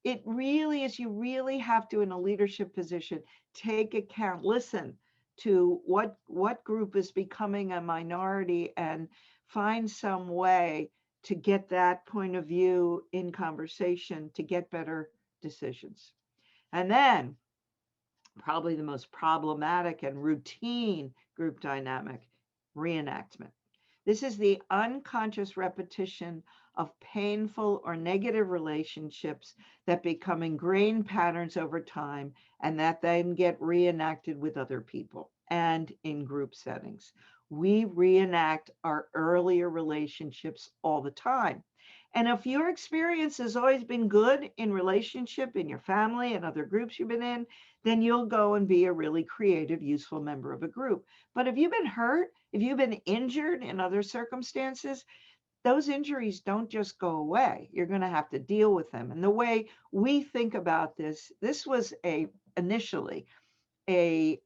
it really is, you really have to, in a leadership position, take account, listen to what group is becoming a minority, and find some way to get that point of view in conversation to get better decisions. And then probably the most problematic and routine group dynamic, reenactment. This is the unconscious repetition of painful or negative relationships that become ingrained patterns over time, and that then get reenacted with other people and in group settings. We reenact our earlier relationships all the time. And if your experience has always been good in relationship, in your family and other groups you've been in, then you'll go and be a really creative, useful member of a group. But if you've been hurt, if you've been injured in other circumstances, those injuries don't just go away. You're going to have to deal with them. And the way we think about this was initially a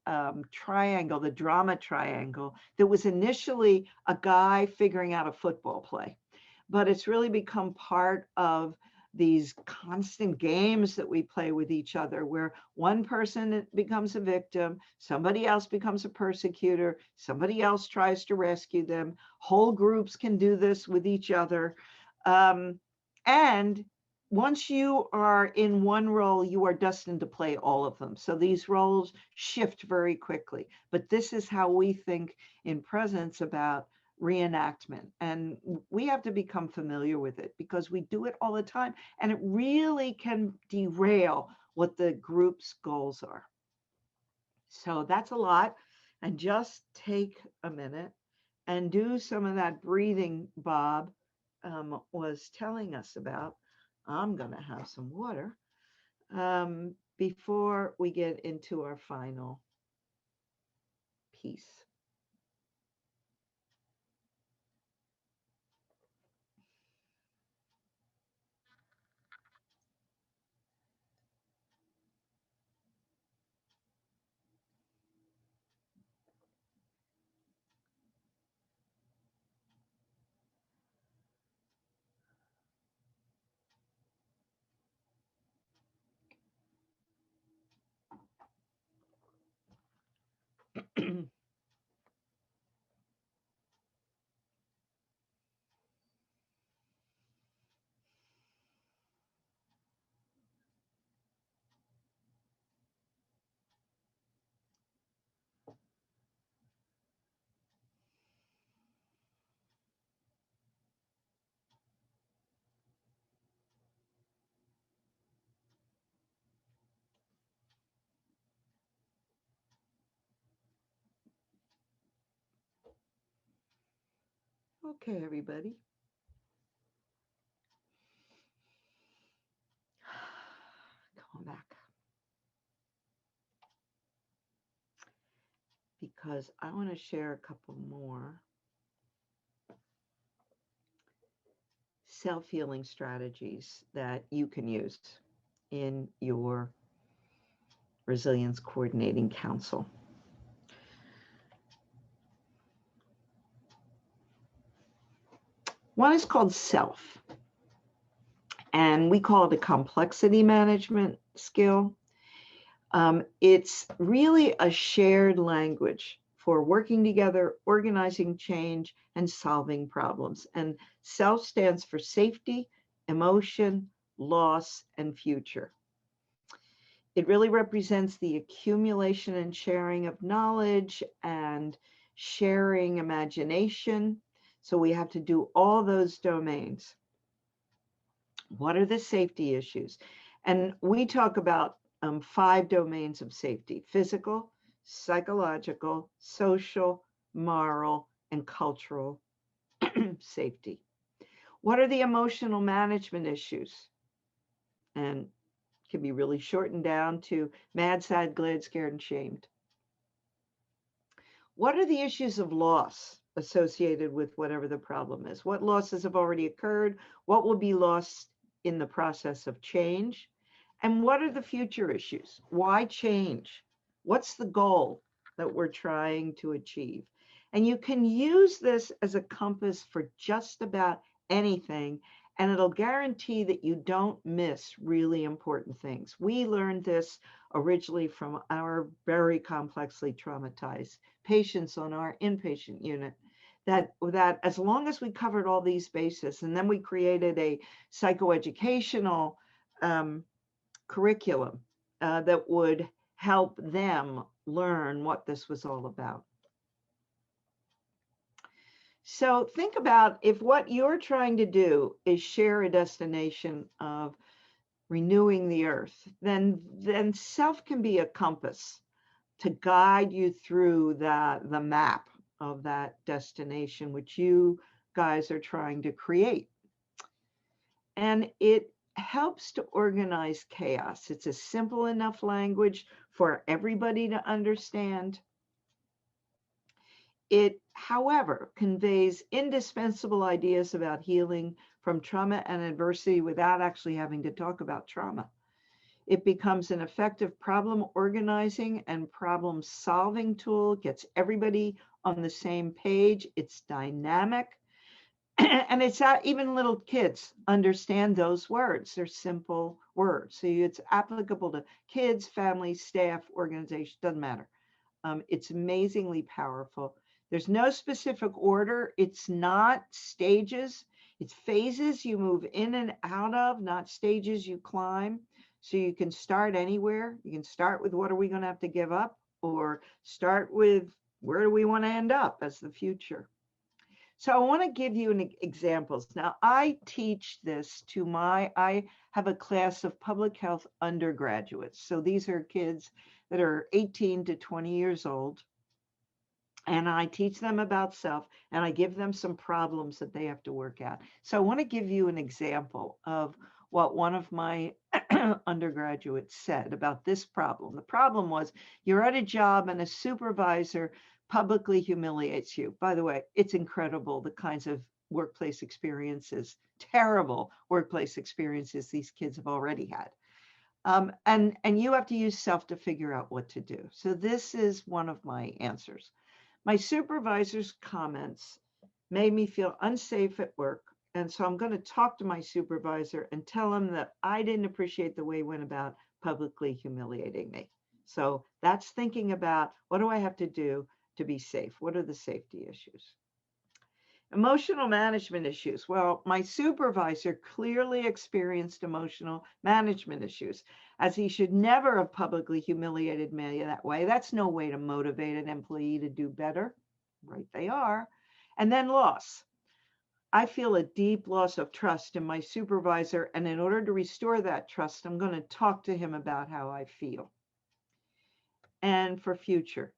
triangle, the drama triangle, that was initially a guy figuring out a football play. But it's really become part of these constant games that we play with each other, where one person becomes a victim, somebody else becomes a persecutor, somebody else tries to rescue them. Whole groups can do this with each other. And once you are in one role, you are destined to play all of them. So these roles shift very quickly. But this is how we think in presence about reenactment, and we have to become familiar with it, because we do it all the time, and it really can derail what the group's goals are. So that's a lot. And just take a minute and do some of that breathing Bob was telling us about. I'm going to have some water before we get into our final piece. Okay, everybody. Come back. Because I want to share a couple more self-healing strategies that you can use in your Resilience Coordinating Council. One is called self, and we call it a complexity management skill. It's really a shared language for working together, organizing change, and solving problems. And SELF stands for safety, emotion, loss, and future. It really represents the accumulation and sharing of knowledge and sharing imagination. So we have to do all those domains. What are the safety issues? And we talk about 5 domains of safety: physical, psychological, social, moral, and cultural safety. What are the emotional management issues? And can be really shortened down to mad, sad, glad, scared, and shamed. What are the issues of loss associated with whatever the problem is? What losses have already occurred? What will be lost in the process of change? And what are the future issues? Why change? What's the goal that we're trying to achieve? And you can use this as a compass for just about anything, and it'll guarantee that you don't miss really important things. We learned this originally from our very complexly traumatized patients on our inpatient unit, that as long as we covered all these bases, and then we created a psychoeducational curriculum that would help them learn what this was all about. So think about, if what you're trying to do is share a destination of renewing the earth, then self can be a compass to guide you through the map of that destination, which you guys are trying to create. And it helps to organize chaos. It's a simple enough language for everybody to understand. It, however, conveys indispensable ideas about healing from trauma and adversity without actually having to talk about trauma. It becomes an effective problem organizing and problem solving tool, gets everybody on the same page. It's dynamic. And it's even little kids understand those words. They're simple words. So it's applicable to kids, families, staff, organizations, doesn't matter. It's amazingly powerful. There's no specific order. It's not stages. It's phases you move in and out of, not stages you climb. So you can start anywhere. You can start with what are we going to have to give up, or start with where do we want to end up as the future. So I want to give you examples. Now, I teach this to I have a class of public health undergraduates. So these are kids that are 18 to 20 years old. And I teach them about self, and I give them some problems that they have to work out. So I want to give you an example of what one of my undergraduates said about this problem. The problem was, you're at a job and a supervisor publicly humiliates you. By the way, it's incredible the kinds of workplace experiences, terrible workplace experiences these kids have already had. And you have to use self to figure out what to do. So this is one of my answers. My supervisor's comments made me feel unsafe at work. And so I'm going to talk to my supervisor and tell him that I didn't appreciate the way he went about publicly humiliating me. So that's thinking about, what do I have to do to be safe? What are the safety issues? Emotional management issues. Well, my supervisor clearly experienced emotional management issues, as he should never have publicly humiliated me that way. That's no way to motivate an employee to do better. Right, they are. And then loss. I feel a deep loss of trust in my supervisor, and in order to restore that trust, I'm going to talk to him about how I feel. And for future,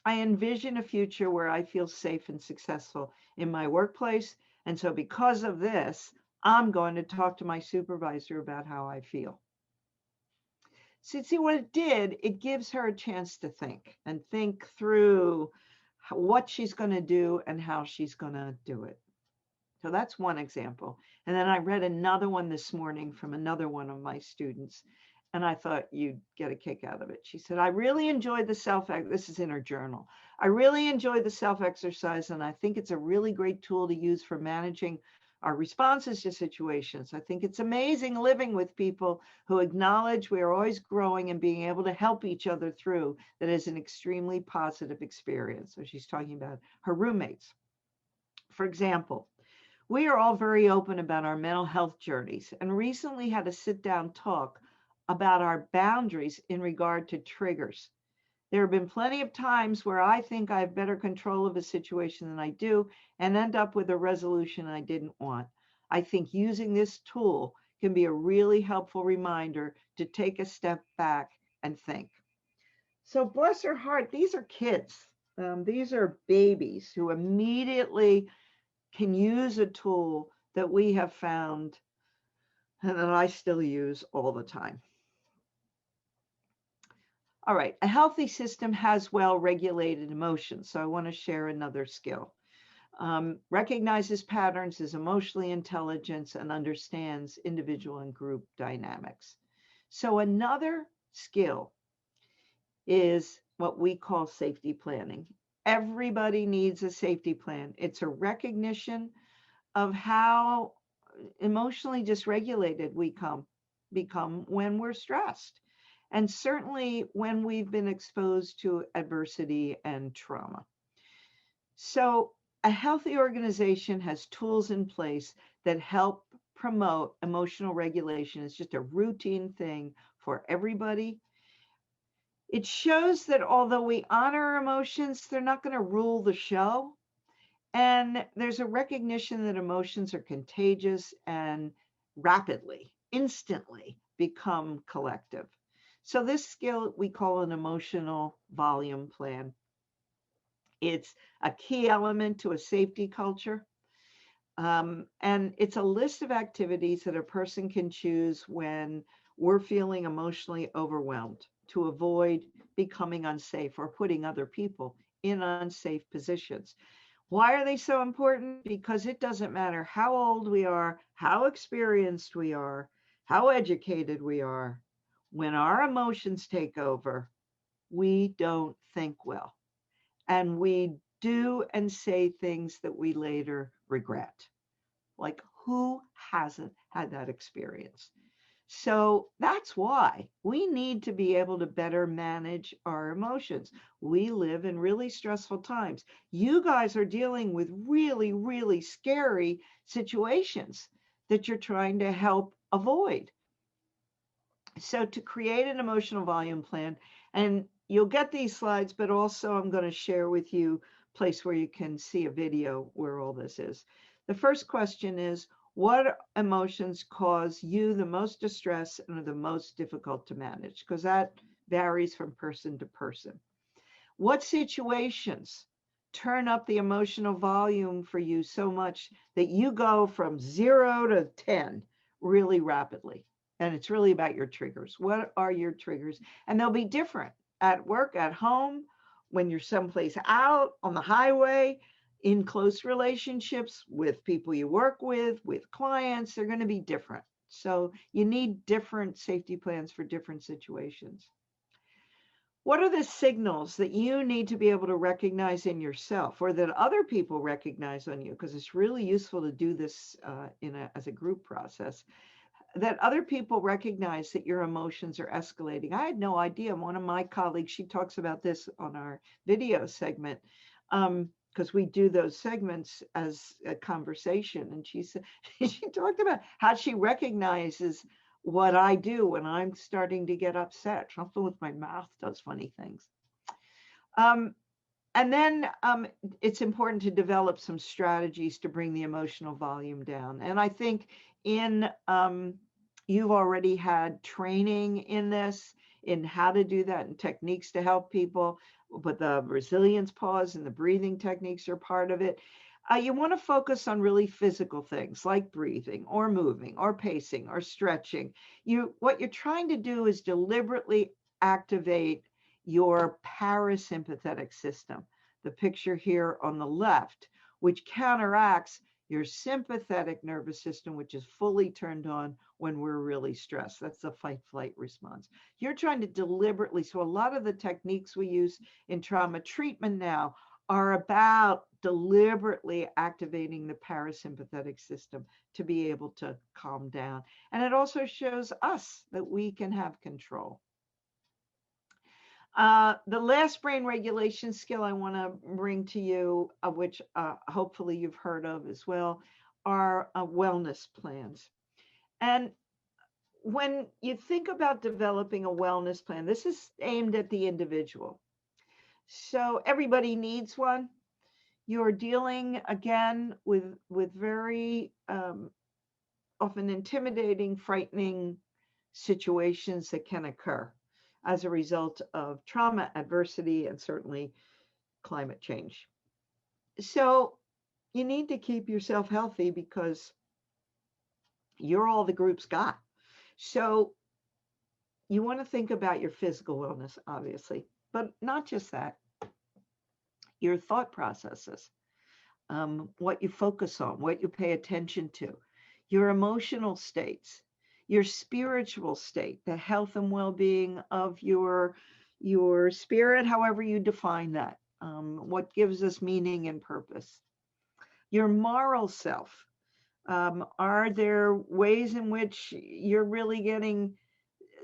I envision a future where I feel safe and successful in my workplace. And so because of this, I'm going to talk to my supervisor about how I feel. So see what it did, it gives her a chance to think through what she's going to do and how she's going to do it. So that's one example. And then I read another one this morning from another one of my students, and I thought you'd get a kick out of it. She said, I really enjoyed the this is in her journal. I really enjoyed the self-exercise, and I think it's a really great tool to use for managing our responses to situations. I think it's amazing living with people who acknowledge we are always growing and being able to help each other through. That is an extremely positive experience. So she's talking about her roommates. For example, we are all very open about our mental health journeys and recently had a sit down talk about our boundaries in regard to triggers. There have been plenty of times where I think I have better control of a situation than I do and end up with a resolution I didn't want. I think using this tool can be a really helpful reminder to take a step back and think. So, bless her heart, these are kids. These are babies who immediately can use a tool that we have found and that I still use all the time. All right, a healthy system has well-regulated emotions. So I want to share another skill. Recognizes patterns, is emotionally intelligent, and understands individual and group dynamics. So another skill is what we call safety planning. Everybody needs a safety plan. It's a recognition of how emotionally dysregulated we become when we're stressed. And certainly when we've been exposed to adversity and trauma. So, a healthy organization has tools in place that help promote emotional regulation. It's just a routine thing for everybody. It shows that although we honor emotions, they're not going to rule the show. And there's a recognition that emotions are contagious and rapidly, instantly become collective. So, this skill we call an emotional volume plan. It's a key element to a safety culture. And it's a list of activities that a person can choose when we're feeling emotionally overwhelmed to avoid becoming unsafe or putting other people in unsafe positions. Why are they so important? Because it doesn't matter how old we are, how experienced we are, how educated we are. When our emotions take over, we don't think well. And we do and say things that we later regret. Like, who hasn't had that experience? So that's why we need to be able to better manage our emotions. We live in really stressful times. You guys are dealing with really, really scary situations that you're trying to help avoid. So to create an emotional volume plan, and you'll get these slides, but also I'm going to share with you a place where you can see a video where all this is. The first question is, what emotions cause you the most distress and are the most difficult to manage? Because that varies from person to person. What situations turn up the emotional volume for you so much that you go from 0 to 10 really rapidly? And it's really about your triggers. What are your triggers? And they'll be different at work, at home, when you're someplace out on the highway, in close relationships with people you work with clients. They're going to be different. So you need different safety plans for different situations. What are the signals that you need to be able to recognize in yourself or that other people recognize on you? Because it's really useful to do this as a group process, that other people recognize that your emotions are escalating. I had no idea. One of my colleagues, she talks about this on our video segment, because we do those segments as a conversation. And she said, she talked about how she recognizes what I do when I'm starting to get upset. Something with my mouth does funny things. And then it's important to develop some strategies to bring the emotional volume down. And I think you've already had training in this, in how to do that and techniques to help people, but the resilience pause and the breathing techniques are part of it. You want to focus on really physical things like breathing or moving or pacing or stretching. What you're trying to do is deliberately activate your parasympathetic system, the picture here on the left, which counteracts your sympathetic nervous system, which is fully turned on when we're really stressed. That's the fight-flight response. You're trying to deliberately, so a lot of the techniques we use in trauma treatment now are about deliberately activating the parasympathetic system to be able to calm down. And it also shows us that we can have control. The last brain regulation skill I want to bring to you, which hopefully you've heard of as well, are wellness plans. And when you think about developing a wellness plan, this is aimed at the individual. So everybody needs one. You're dealing again with very often intimidating, frightening situations that can occur as a result of trauma, adversity, and certainly climate change. So you need to keep yourself healthy because you're all the group's got. So you want to think about your physical wellness, obviously, but not just that, your thought processes, what you focus on, what you pay attention to, your emotional states, your spiritual state, the health and well-being of your spirit, however you define that, what gives us meaning and purpose, your moral self. Are there ways in which you're really getting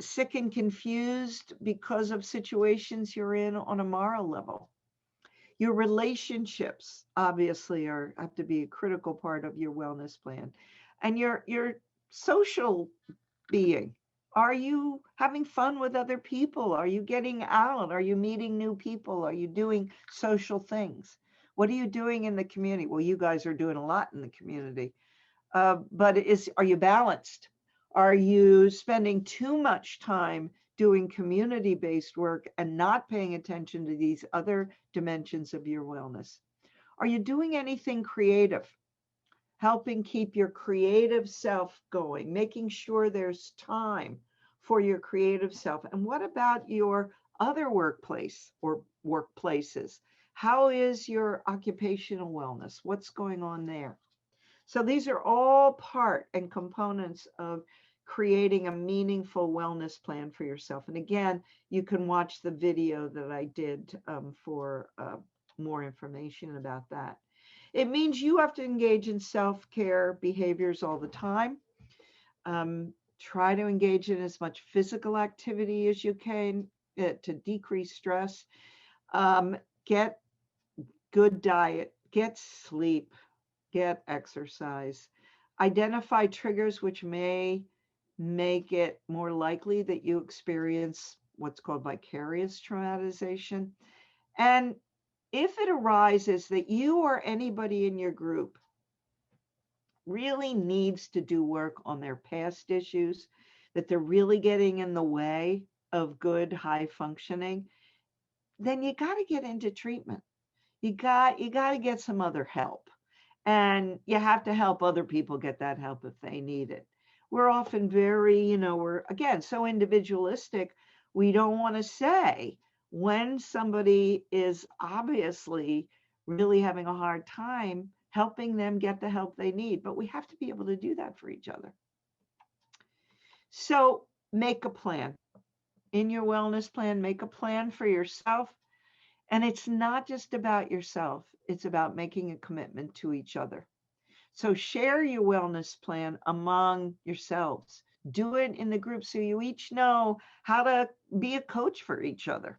sick and confused because of situations you're in on a moral level? Your relationships obviously have to be a critical part of your wellness plan. And your social being. Are you having fun with other people? Are you getting out? Are you meeting new people? Are you doing social things? What are you doing in the community? Well, you guys are doing a lot in the community. But are you balanced? Are you spending too much time doing community-based work and not paying attention to these other dimensions of your wellness? Are you doing anything creative? Helping keep your creative self going, making sure there's time for your creative self. And what about your other workplace or workplaces? How is your occupational wellness? What's going on there? So these are all part and components of creating a meaningful wellness plan for yourself. And again, you can watch the video that I did for more information about that. It means you have to engage in self-care behaviors all the time. Try to engage in as much physical activity as you can to decrease stress. Get good diet, get sleep, get exercise. Identify triggers which may make it more likely that you experience what's called vicarious traumatization. And if it arises that you or anybody in your group really needs to do work on their past issues, that they're really getting in the way of good high functioning, then you got to get into treatment. You got to get some other help. And you have to help other people get that help if they need it. We're often very, we're again so individualistic. We don't want to say when somebody is obviously really having a hard time helping them get the help they need, but we have to be able to do that for each other. So make a plan. In your wellness plan, make a plan for yourself. And it's not just about yourself, it's about making a commitment to each other. So share your wellness plan among yourselves. Do it in the group so you each know how to be a coach for each other.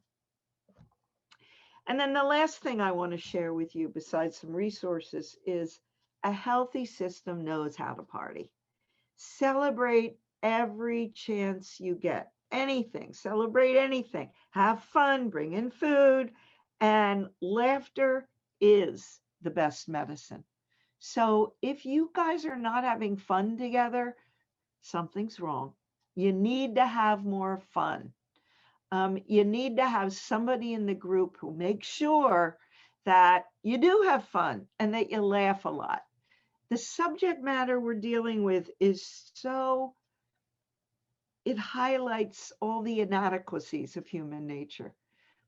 And then the last thing I want to share with you, besides some resources, is a healthy system knows how to party. Celebrate every chance you get. Anything, celebrate anything. Have fun, bring in food, and laughter is the best medicine. So if you guys are not having fun together, something's wrong. You need to have more fun. You need to have somebody in the group who makes sure that you do have fun and that you laugh a lot. The subject matter we're dealing with is it highlights all the inadequacies of human nature.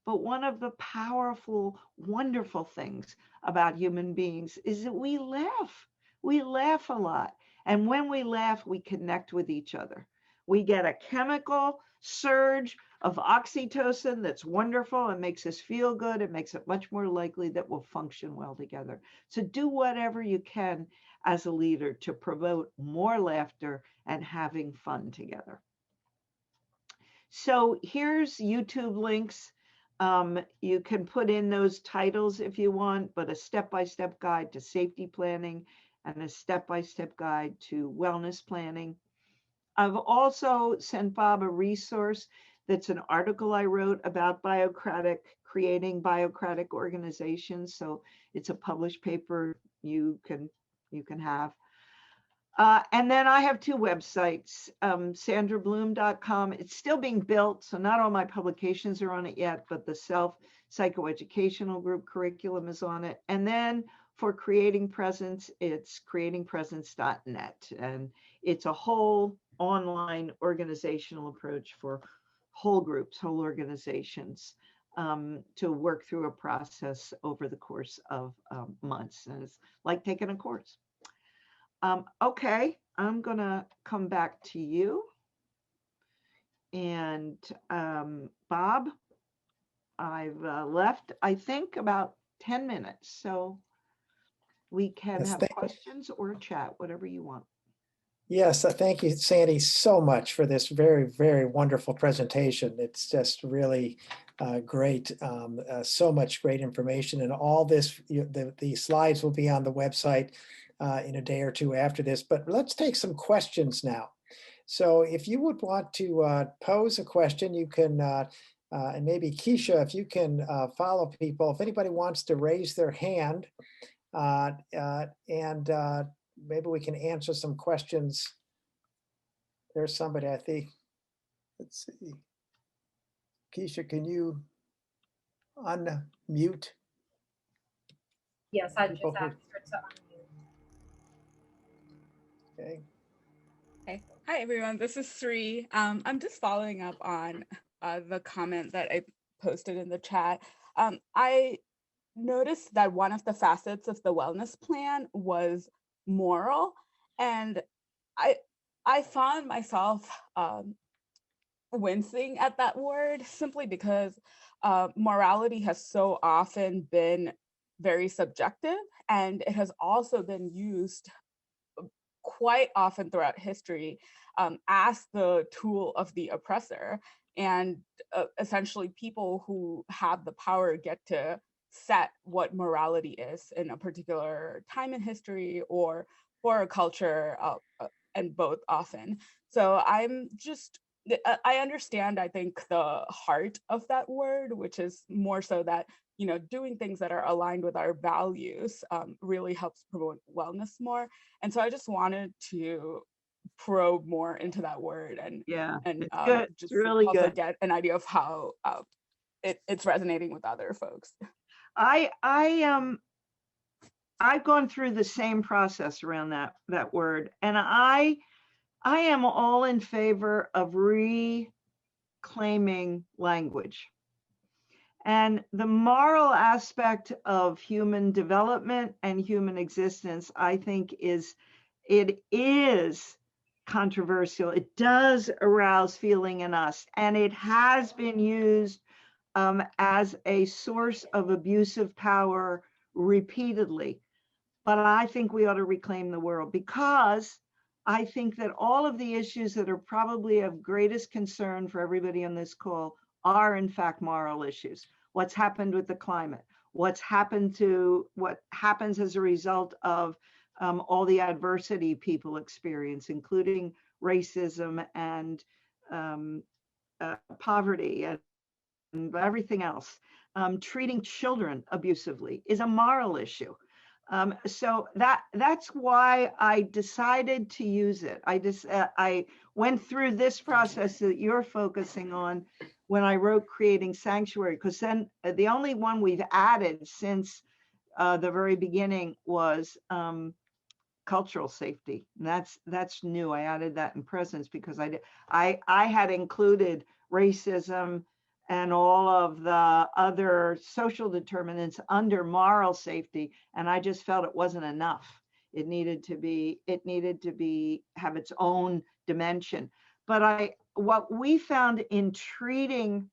But one of the powerful, wonderful things about human beings is that we laugh. We laugh a lot. And when we laugh, we connect with each other. We get a chemical surge of oxytocin that's wonderful and makes us feel good. It makes it much more likely that we'll function well together. So do whatever you can as a leader to promote more laughter and having fun together. So here's YouTube links. You can put in those titles if you want, but a step-by-step guide to safety planning and a step-by-step guide to wellness planning. I've also sent Bob a resource that's an article I wrote about creating biocratic organizations. So it's a published paper you can have. And then I have two websites, sandrabloom.com. It's still being built, so not all my publications are on it yet, but the Self Psychoeducational Group curriculum is on it. And then for Creating Presence, it's creatingpresence.net. And it's a whole online organizational approach for whole groups, whole organizations, to work through a process over the course of months. And it's like taking a course. Okay, I'm gonna come back to you. And Bob, I've left, I think, about 10 minutes. So we can
Yes,
have questions or chat, whatever you want.
yes, thank you, Sandy, so much for this very, very wonderful presentation. It's just really great. So much great information, and all this, the slides will be on the website in a day or two after this. But let's take some questions now. So if you would want to pose a question, you can, and maybe Keisha, if you can follow people, if anybody wants to raise their hand, and maybe we can answer some questions. There's somebody, I think. Let's see. Keisha, can you unmute?
Yes, I just asked her to unmute.
Okay.
Okay. Hi, everyone. This is Sri. I'm just following up on the comment that I posted in the chat. I noticed that one of the facets of the wellness plan was moral, and I found myself wincing at that word simply because morality has so often been very subjective, and it has also been used quite often throughout history as the tool of the oppressor. And essentially people who have the power get to set what morality is in a particular time in history or for a culture, and both often. So I understand, I think, the heart of that word, which is more so that, you know, doing things that are aligned with our values really helps promote wellness more. And so I just wanted to probe more into that word and
It's
just
really
also
good.
get an idea of how it's resonating with other folks.
I've gone through the same process around that word, and I am all in favor of reclaiming language. And the moral aspect of human development and human existence, I think, is controversial. It does arouse feeling in us, and it has been used as a source of abusive power repeatedly. But I think we ought to reclaim the world, because I think that all of the issues that are probably of greatest concern for everybody on this call are in fact moral issues. What's happened with the climate, what happens as a result of all the adversity people experience, including racism and poverty and everything else. Treating children abusively is a moral issue. So that's why I decided to use it. I went through this process that you're focusing on when I wrote Creating Sanctuary, because then the only one we've added since the very beginning was cultural safety. And that's new. I added that in Presence because I had included racism and all of the other social determinants under moral safety, and I just felt it wasn't enough. It needed to have its own dimension. But what we found in treating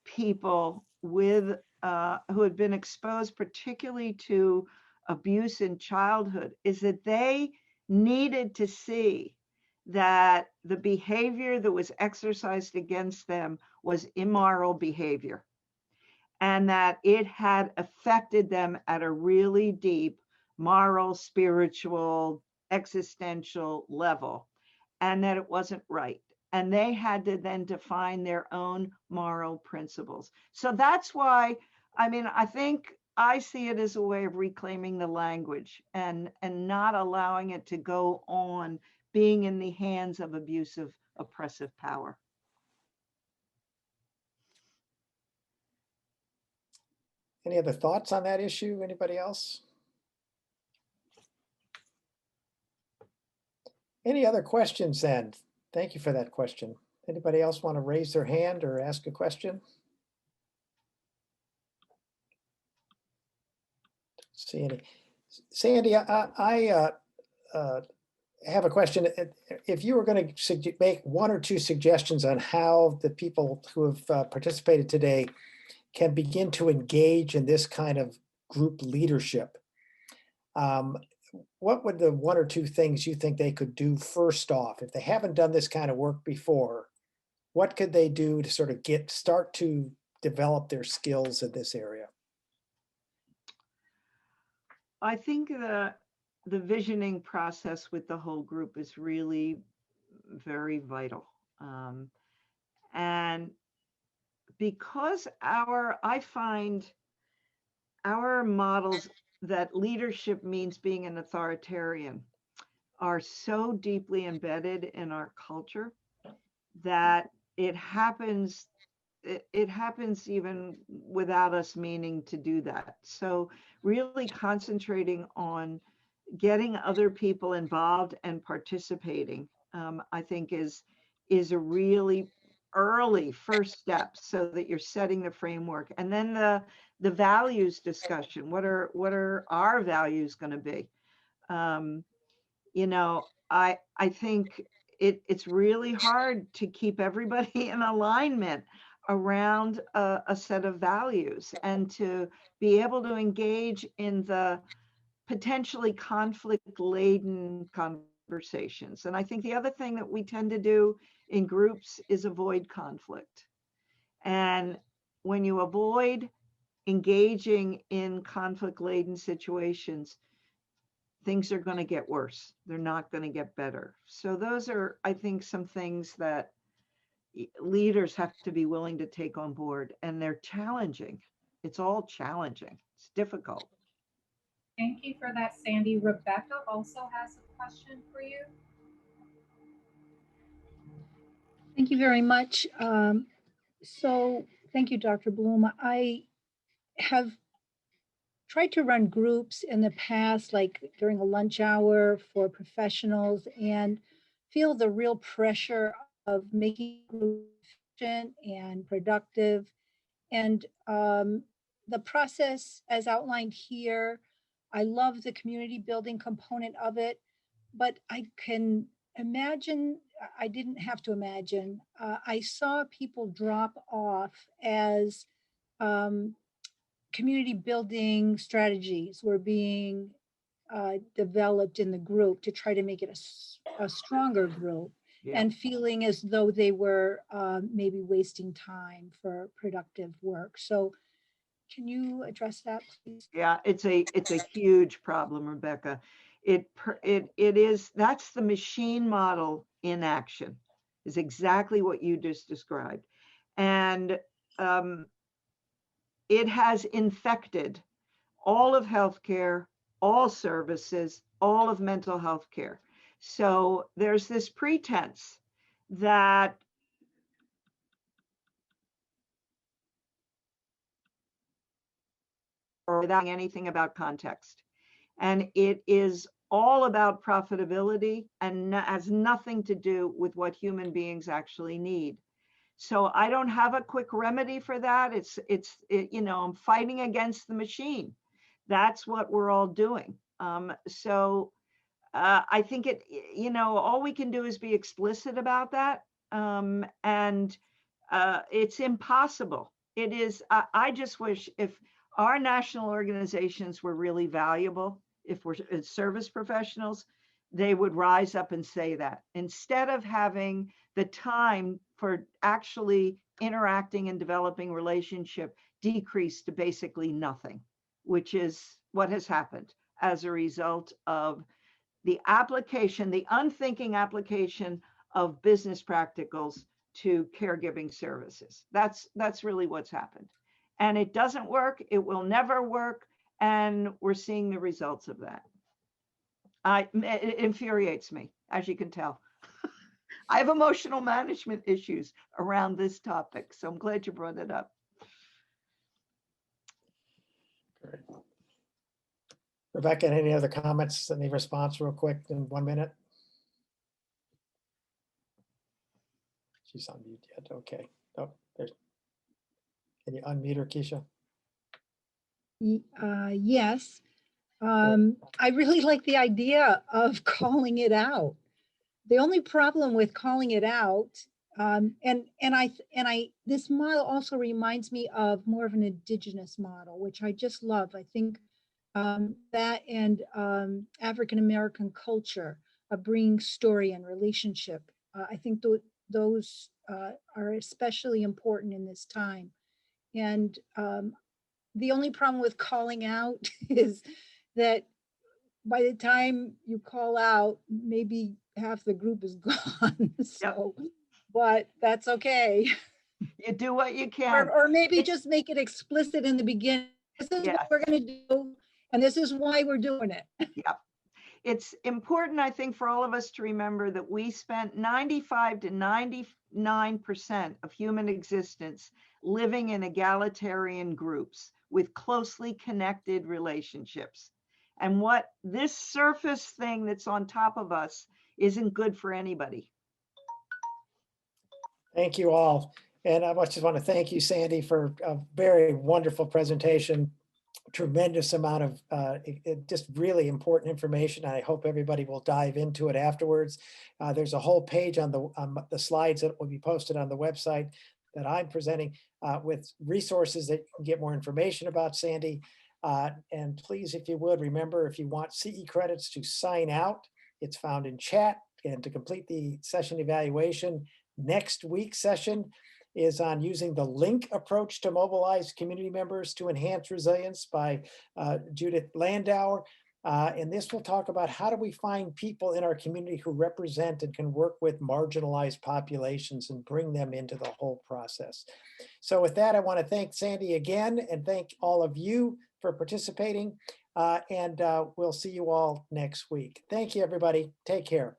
people with who had been exposed particularly to abuse in childhood is that they needed to see that the behavior that was exercised against them was immoral behavior, and that it had affected them at a really deep moral, spiritual, existential level, and that it wasn't right. And they had to then define their own moral principles. So that's why, I mean, I think I see it as a way of reclaiming the language and not allowing it to go on being in the hands of abusive, oppressive power.
Any other thoughts on that issue? Anybody else? Any other questions then? Thank you for that question. Anybody else want to raise their hand or ask a question? See any? Sandy, I have a question. If you were going to make one or two suggestions on how the people who have participated today can begin to engage in this kind of group leadership, what would the one or two things you think they could do first off? If they haven't done this kind of work before, what could they do to sort of start to develop their skills in this area?
I think the visioning process with the whole group is really very vital. And because I find our models that leadership means being an authoritarian are so deeply embedded in our culture that it happens even without us meaning to do that. So really concentrating on getting other people involved and participating, I think is a really early first step, so that you're setting the framework. And then the values discussion. What are our values going to be? You know, I think it's really hard to keep everybody in alignment around a set of values, and to be able to engage in the potentially conflict-laden conversations. And I think the other thing that we tend to do in groups is avoid conflict. And when you avoid engaging in conflict-laden situations, things are going to get worse. They're not going to get better. So those are, I think, some things that leaders have to be willing to take on board, and they're challenging. It's all challenging. It's difficult.
Thank you for that, Sandy. Rebecca also has a question for you.
Thank you very much. So thank you, Dr. Bloom. I have tried to run groups in the past, like during a lunch hour for professionals, and feel the real pressure of making groups efficient and productive. And the process as outlined here, I love the community building component of it, but I can imagine, I didn't have to imagine, I saw people drop off as community building strategies were being developed in the group to try to make it a stronger group. Yeah. And feeling as though they were maybe wasting time for productive work. So can you address that, please?
Yeah, it's a huge problem, Rebecca. It is, that's the machine model in action, is exactly what you just described. And it has infected all of healthcare, all services, all of mental health care. So there's this pretense that or without anything about context. And it is all about profitability and has nothing to do with what human beings actually need. So I don't have a quick remedy for that. You know, I'm fighting against the machine. That's what we're all doing. I think you know, all we can do is be explicit about that and it's impossible. It is, I just wish if our national organizations were really valuable, if we're service professionals, they would rise up and say that instead of having the time for actually interacting and developing relationship decrease to basically nothing, which is what has happened as a result of the application, the unthinking application of business practicals to caregiving services. That's really what's happened. And it doesn't work, it will never work, and we're seeing the results of that. It infuriates me, as you can tell. I have emotional management issues around this topic, so I'm glad you brought it up.
Great. Rebecca, any other comments, any response real quick in 1 minute? She's on mute yet, okay. Oh, there's, can you unmute her, Keisha?
Yes. I really like the idea of calling it out. The only problem with calling it out, this model also reminds me of more of an indigenous model, which I just love. I think that and African American culture of bringing story and relationship. I think those are especially important in this time. And the only problem with calling out is that by the time you call out, maybe half the group is gone. So, but that's okay.
You do what you can.
Or maybe just make it explicit in the beginning. This is what we're going to do, and this is why we're doing it.
Yeah. It's important, I think, for all of us to remember that we spent 95 to 99% of human existence living in egalitarian groups with closely connected relationships. And what this surface thing that's on top of us isn't good for anybody.
Thank you all. And I just want to thank you, Sandy, for a very wonderful presentation. Tremendous amount of just really important information. I hope everybody will dive into it afterwards. There's a whole page on the slides that will be posted on the website that I'm presenting with resources that you can get more information about Sandy. And please, if you would, remember, if you want CE credits to sign out, it's found in chat. And to complete the session evaluation, next week's session is on using the link approach to mobilize community members to enhance resilience by Judith Landauer. And this will talk about how do we find people in our community who represent and can work with marginalized populations and bring them into the whole process. So with that, I want to thank Sandy again and thank all of you for participating. And we'll see you all next week. Thank you, everybody. Take care.